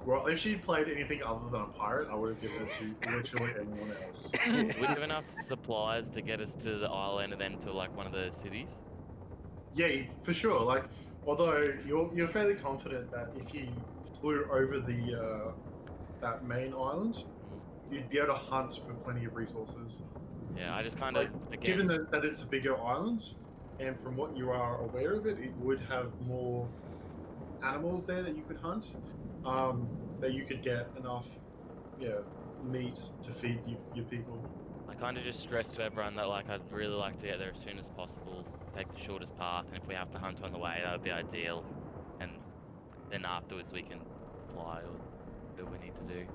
Well, if she'd played anything other than a pirate, I would have given it to literally anyone else. Would you have enough supplies to get us to the island and then to like one of the cities? Yeah, for sure. Like, although you're fairly confident that if you flew over the that main island, you'd be able to hunt for plenty of resources. Yeah, I just kind Like, of given again. that it's a bigger island, and from what you are aware of it, it would have more animals there that you could hunt, that you could get enough, meat to feed your people. I kind of just stress to everyone that like I'd really like to get there as soon as possible, take the shortest path, and if we have to hunt on the way, that would be ideal. And then afterwards we can fly or do what we need to do.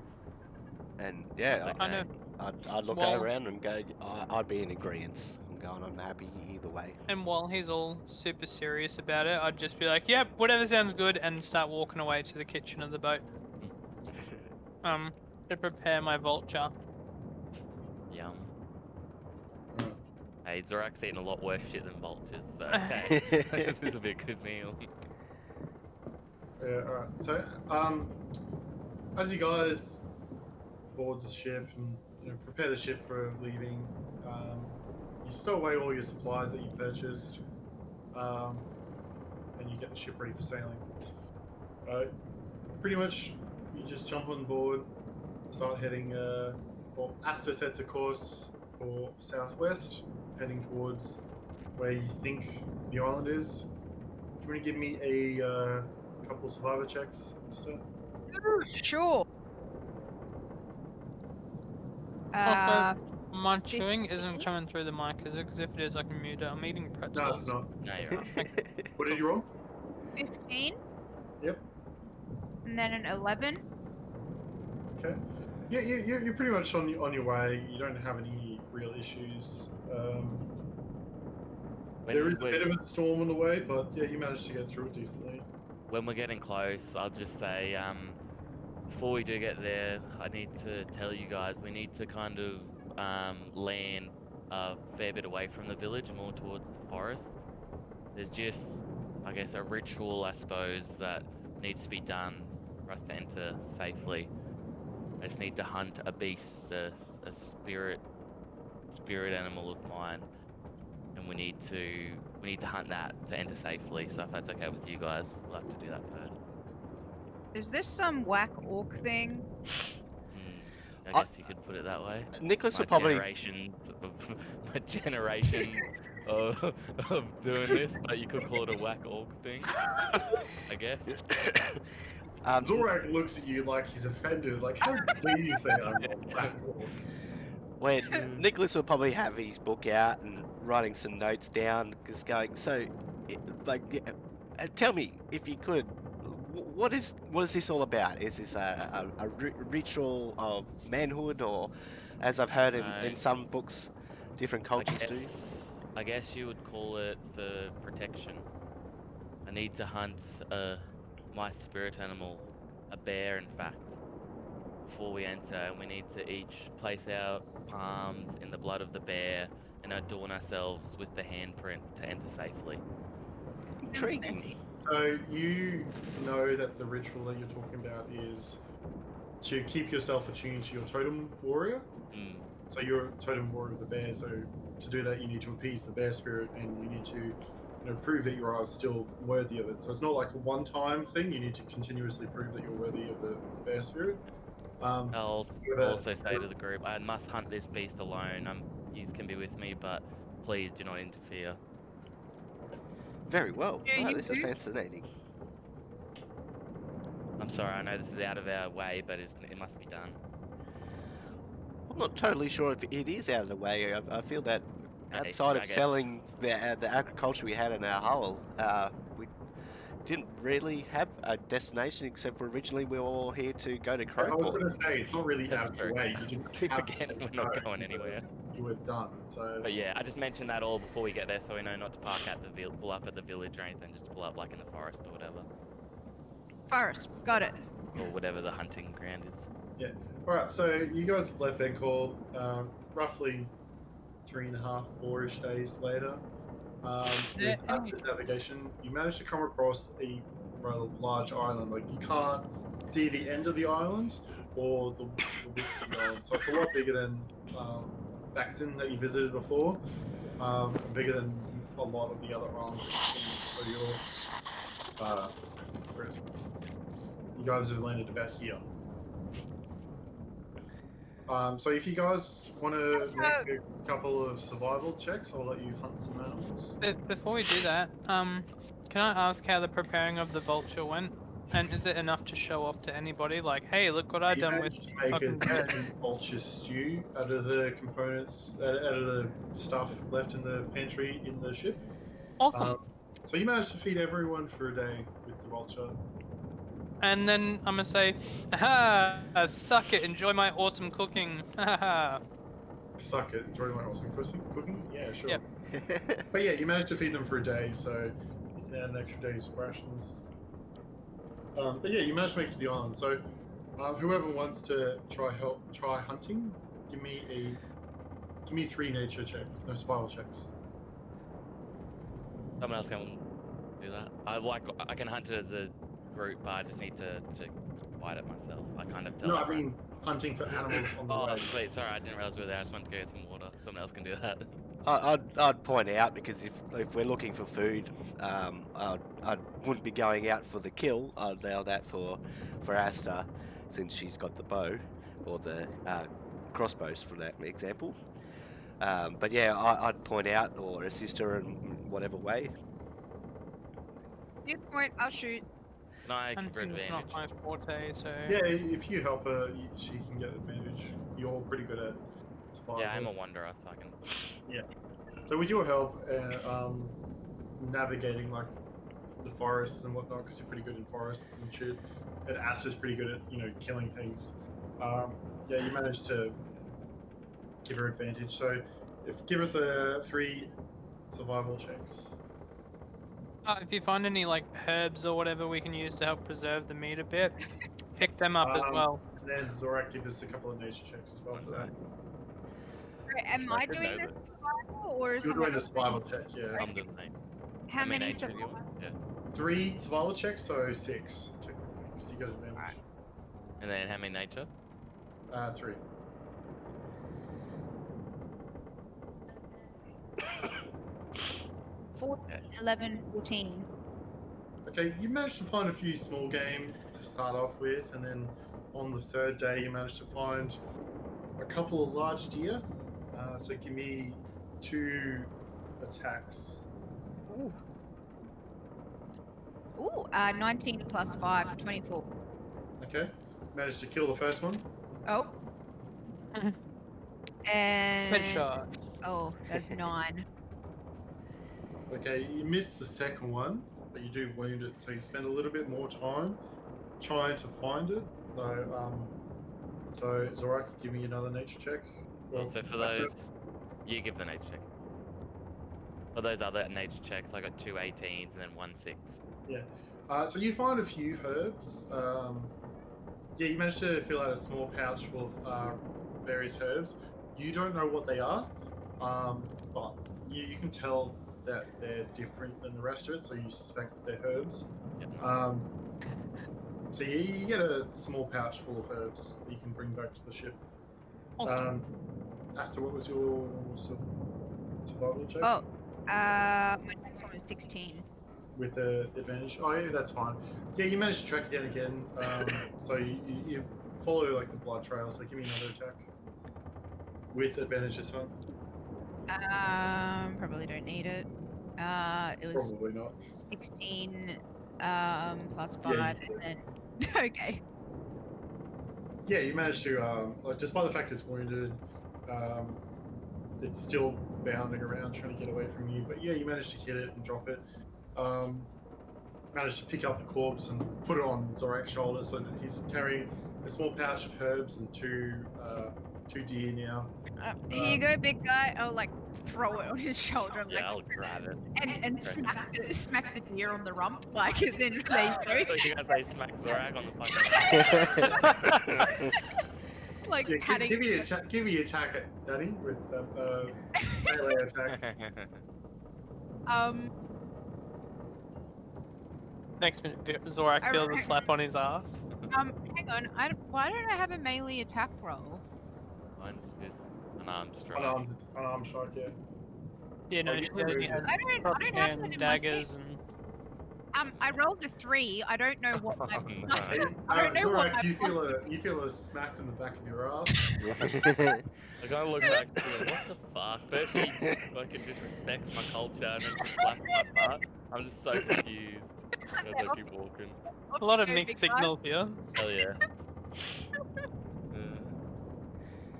And That's yeah, I know. okay. I'd look Well- around and go, I'd be in agreement. I'm happy either way. And while he's all super serious about it, I'd just be like, "Yep, whatever sounds good," and start walking away to the kitchen of the boat. To prepare my vulture. Yum. Right. Hey, Zorak's eating a lot worse shit than vultures, so hey, this will be a good meal. Yeah. All right. So, as you guys board the ship and prepare the ship for leaving, you stow away all your supplies that you purchased, and you get the ship ready for sailing. Pretty much, you just jump on board, start heading. Well, Asta sets a course for southwest, heading towards where you think the island is. Do you want to give me a couple of survivor checks, Asta? Sure. Also, my chewing 15? isn't coming through the mic, is it? Because if it is, I can mute it. I'm eating pretzels. No, it's not. No, you're right. What did you roll? 15. Yep. And then an 11. Okay. Yeah, you're pretty much on your way. You don't have any real issues. There is a bit of a storm on the way, but yeah, you managed to get through it decently. When we're getting close, I'll just say, before we do get there, I need to tell you guys we need to kind of land a fair bit away from the village, more towards the forest. There's just, I guess, a ritual, I suppose, that needs to be done for us to enter safely. I just need to hunt a beast, a spirit animal of mine, and we need to hunt that to enter safely. So if that's okay with you guys, we'll have to do that first. Is this some whack orc thing? I I- guess you could put it that way. Nicholas My will probably. generation my generation of doing this, but you could call it a whack orc thing, I guess. Zorak looks at you like he's offended. He's like, how dare you say I'm a black orc? When Nicholas will probably have his book out and writing some notes down, just going. So, tell me if you could. What is this all about? Is this a ritual of manhood, or, as I've heard in some books, different cultures do? I guess you would call it for protection. I need to hunt my spirit animal, a bear in fact, before we enter, and we need to each place our palms in the blood of the bear and adorn ourselves with the handprint to enter safely. Intriguing. So you know that the ritual that you're talking about is to keep yourself attuned to your totem warrior. So you're a totem warrior of the bear. So to do that, you need to appease the bear spirit, and you need to prove that you are still worthy of it. So it's not like a one-time thing. You need to continuously prove that you're worthy of the bear spirit. I'll also say to the group, I must hunt this beast alone. You can be with me, but please do not interfere. Very well. Yeah, Oh, you this is do. fascinating. I'm sorry, I know this is out of our way, but it must be done. I'm not totally sure if it is out of the way. I feel that Okay, outside I of guess. selling the agriculture we had in our hull, we didn't really have a destination except for originally we were all here to go to I was Crowport. going to say it's not really That's out of the true. way. You didn't Keep have to forgetting we're go. not going anywhere. You were done. So But yeah, I just mentioned that all before we get there, so we know not to park at the pull up at the village or anything. Just pull up like in the forest or whatever, Forest. Got it. or whatever the hunting ground is. all right. So you guys have left Vencall roughly 3.5, 4-ish days later. Yeah. With active navigation, you managed to come across a rather large island. Like you can't see the end of the island or the width of the island. So it's a lot bigger than Baxton that you visited before. And bigger than a lot of the other islands that you've seen. So you guys have landed about here. So if you guys want to make a couple of survival checks, I'll let you hunt some animals. Before we do that, can I ask how the preparing of the vulture went? And is it enough to show off to anybody? Like, hey, look what I've You done with managed to make a fucking bird. decent vulture stew out of the components, out of the stuff left in the pantry in the ship. Awesome. So you managed to feed everyone for a day with the vulture. And then I'm gonna say, ha, suck it, enjoy my awesome cooking. Ha. Suck it, enjoy my awesome cooking. Yeah, sure. Yep. But yeah, you managed to feed them for a day, so you can add an extra day's rations. But yeah, you managed to make it to the island. So whoever wants to try hunting, give me 3 nature checks, no survival checks. Someone else can do that. I can hunt it as a group, but I just need to fight it myself. I kind of tell No, I everyone. mean hunting for animals on the Oh, way. sweet. Sorry, I didn't realize we were there. I just wanted to go get some water. Someone else can do that. I'd point out, because if we're looking for food, I wouldn't be going out for the kill. I'd allow that for Asta, since she's got the bow, or the crossbows for that example. But yeah, I'd point out or assist her in whatever way. Good point. I'll shoot. No, I can Hunting's not advantage. my forte, so. Yeah, if you help her, she can get advantage. You're pretty good at survival. Yeah, I'm a wanderer, so I can. So with your help, navigating like the forests and whatnot, because you're pretty good in forests and shit, and Asta's pretty good at killing things. Yeah, you managed to give her advantage. So give us 3 survival checks. If you find any like herbs or whatever we can use to help preserve the meat a bit, pick them up as well. And then Zorak, give us a couple of nature checks as well for that. Right, am I should doing know the this. survival or is You're someone doing the else survival check, yeah. I'm doing the How many nature, do you survival? want? Yeah. 3 survival checks, so 6 technically, because you got advantage. And then how many nature? 3. Okay. 11, 14. Okay, you managed to find a few small game to start off with, and then on the 3rd day you managed to find a couple of large deer. So give me 2 attacks. Ooh. Ooh, 19 plus 5, 24. Okay, managed to kill the first one. Oh. And Headshot. oh, that's 9. Okay, you missed the second one, but you do wound it, so you spend a little bit more time trying to find it. So Zorak, give me another nature check. Well, so for those, you give the nature check. For those other nature checks, I got 2 18s and then 1 6. So you find a few herbs. Yeah, you managed to fill out a small pouch full of various herbs. You don't know what they are, but you can tell that they're different than the rest of it, so you suspect that they're herbs. Yep. So you get a small pouch full of herbs that you can bring back to the ship. Awesome. Asta, what was your survival check? Oh, my next one was 16. With the advantage. Oh yeah, that's fine. Yeah, you managed to track it down again. So you follow like the blood trail. So give me another attack with advantage this one. Probably don't need it. It was Probably not. 16 plus 5 Yeah, and then okay. Yeah, you managed to like, despite the fact it's wounded, it's still bounding around trying to get away from you. But yeah, you managed to hit it and drop it. Managed to pick up the corpse and put it on Zorak's shoulder, so that he's carrying a small pouch of herbs and 2 deer now. Here you go, big guy. I'll like throw it on his shoulder and, Yeah, like, I'll grab it. and smack the deer on the rump, like as in they I go. thought you were gonna say smack Zorak on the fucking. Like Yeah, patting. give me a attack at Danny with the melee attack. Next minute, Zorak I feels a reckon- slap on his ass. Hang on. Why don't I have a melee attack roll? Mine's just an arm strike. Unarmed strike, yeah. Yeah, no, Oh, you she can only move has it. I don't have that crosshand in my daggers and. I rolled a 3. I don't know what my. Oh, no. I don't know what Zorak, my. do you feel a smack in the back of your ass? I gotta look back to what the fuck? First she fucking disrespects my culture and then she slaps my butt. I'm just so confused as I keep walking. A lot of No, mixed big guy. signals here. Hell yeah.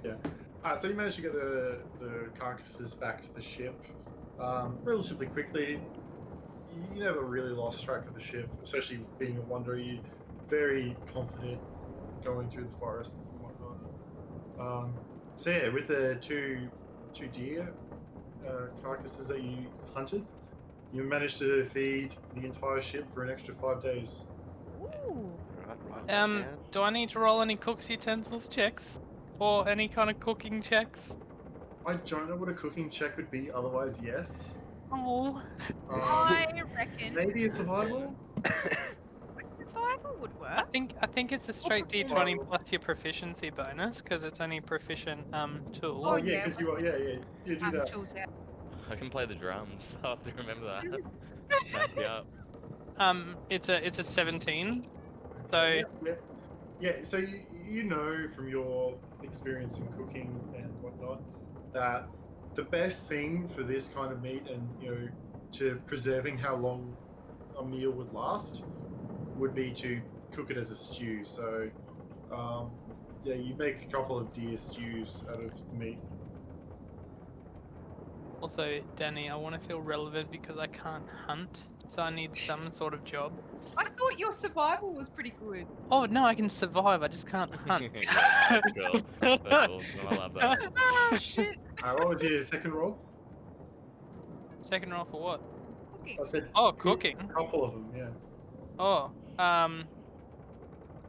Yeah. So you managed to get the carcasses back to the ship relatively quickly. You never really lost track of the ship, especially being a wanderer. You're very confident going through the forests and whatnot. So yeah, with the two deer carcasses that you hunted, you managed to feed the entire ship for an extra 5 days. Ooh. Right that down. Do I need to roll any cook's utensils checks? Or any kind of cooking checks? I don't know what a cooking check would be, otherwise yes. Oh. I reckon Maybe a survival? survival would I work. think it's a straight D20 Survival. plus your proficiency bonus, because it's only proficient tool. Oh Oh, yeah, yeah, because you are, yeah, you do that. Tools, yeah. I can play the drums. I'll have to remember that. Back me up. It's a 17. So Yeah. So you know from your experience in cooking and whatnot that the best thing for this kind of meat and to preserving how long a meal would last would be to cook it as a stew. So yeah, you make a couple of deer stews out of the meat. also, Danny, I want to feel relevant because I can't hunt, so I need some sort of job. I thought your survival was pretty good. Oh no, I can survive. I just can't hunt. Yeah, that's cool. That's awesome. I love that. Oh shit. What was your second roll? Second roll for what? Cooking. I said Oh, cook cooking. a couple of them. Yeah. Oh,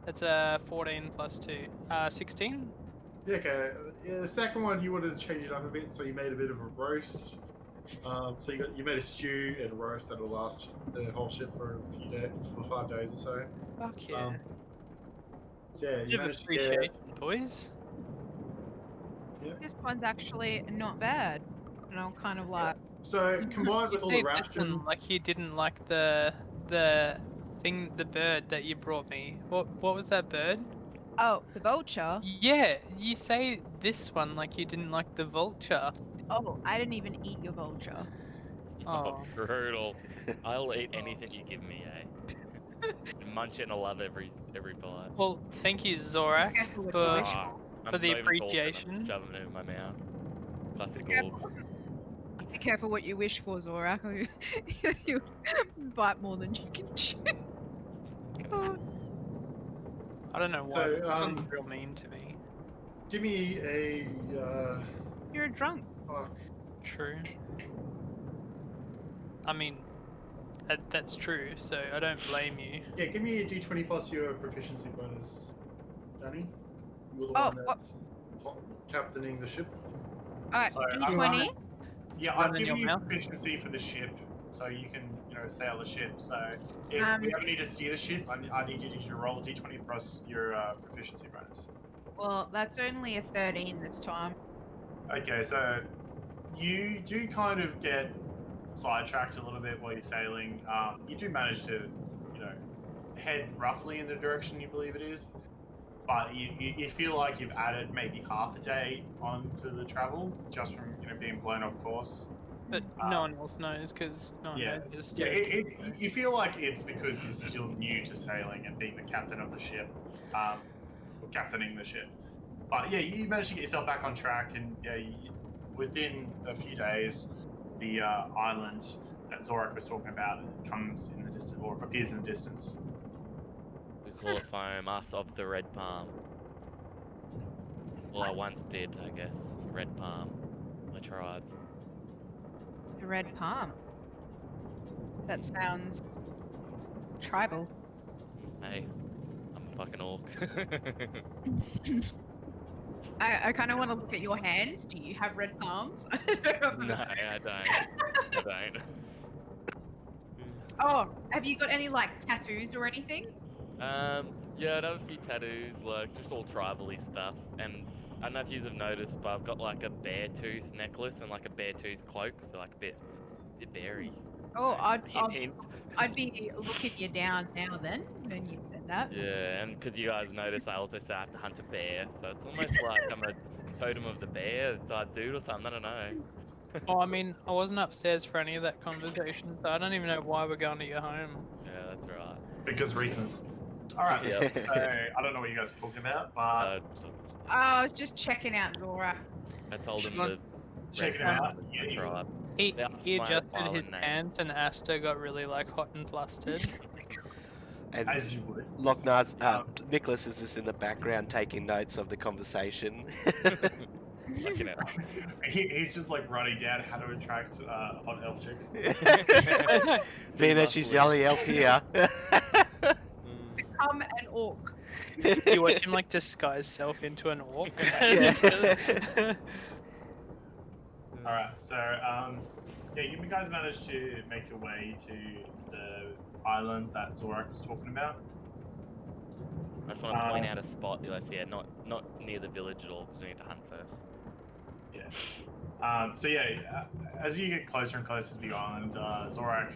that's a 14 plus 2. 16? Yeah, okay. Yeah, the second one you wanted to change it up a bit, so you made a bit of a roast. So you made a stew and a roast that'll last the whole ship for a few days, for 5 days or so. Fuck yeah. So yeah, you Bit of managed to get. appreciation, boys. This one's actually not bad. And I'm kind of like, So combined with all the You said this one rations, like you didn't like the thing, the bird that you brought me. What was that bird? oh, the vulture. Yeah, you say this one like you didn't like the vulture. Oh, I didn't even eat your vulture. Oh. Brutal. I'll eat anything you give me, eh? Munch it and I'll love every bite. Well, thank you, Zorak, Careful with for the wish. I'm for the not even talking, I'm appreciation. shoving it in my mouth. Classic org. Be careful what you wish for, Zorak. Or you bite more than you can chew. God. I don't know why. So, This one's real mean to me. give me a You're a drunk. fuck. True. I mean, that's true. So I don't blame you. Yeah, give me a d20 plus your proficiency bonus, Danny. You're the Oh, one that's captaining the ship. Alright, So, D20. Yeah, Run I've in given your you mouth. proficiency for the ship, so you can, sail the ship. So if Um, we ever need to steer the ship, I need you to roll a d20 plus your proficiency bonus. Well, that's only a 13 this time. Okay, so you do kind of get sidetracked a little bit while you're sailing. You do manage to, head roughly in the direction you believe it is, but you feel like you've added maybe half a day onto the travel just from being blown off course. But no one else knows because no one Yeah. knows you to Yeah, steer. you feel like it's because you're still new to sailing and being the captain of the ship, or captaining the ship. But yeah, you managed to get yourself back on track, and yeah, within a few days, the island that Zorak was talking about comes in the distance, or appears in the distance. We call it foam, us of the red palm. Well, I once did, I guess. Red palm. My tribe. The red palm. That sounds tribal. Hey, I'm a fucking orc. I kind of want to look at your hands. Do you have red palms? No, I don't. I don't. Oh, have you got any like tattoos or anything? Yeah, I have a few tattoos, like just all tribal-y stuff, and I don't know if you have noticed, but I've got like a bear tooth necklace and like a bear tooth cloak, so like a bit beary. Oh, Hint, hint. I'd be looking you down now then when you said that. Yeah, and because you guys notice, I also say I have to hunt a bear, so it's almost like I'm a totem of the bear type dude or something. I don't know. Oh, I mean, I wasn't upstairs for any of that conversation, so I don't even know why we're going to your home. Yeah, that's right. Because reasons. All right. Yep. So I don't know what you guys are talking about, but I was just checking out Zorak. I told him Well, the check it red out. tribe, Yeah, the you- tribe. He They asked he my adjusted his island name. pants, and Asta got really like hot and flustered. And as you would. Locknar's, Nicholas is just in the background taking notes of the conversation. Fucking hell. He's just like writing down how to attract hot elf chicks. Being that she's the only elf here. Become an orc. You watch him like disguise self into an orc. Yeah. All right, so yeah, you guys managed to make your way to the island that Zorak was talking about. I just want to point out a spot, yeah, not near the village at all, because we need to hunt first. Yeah. So yeah, as you get closer and closer to the island, Zorak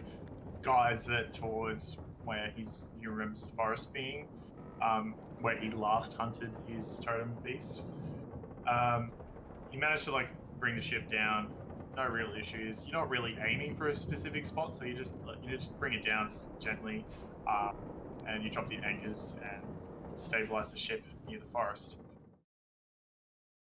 guides it towards where he remembers the forest being, where he last hunted his totem beast. He managed to like bring the ship down. No real issues. You're not really aiming for a specific spot, so you just bring it down gently, and you drop the anchors and stabilize the ship near the forest.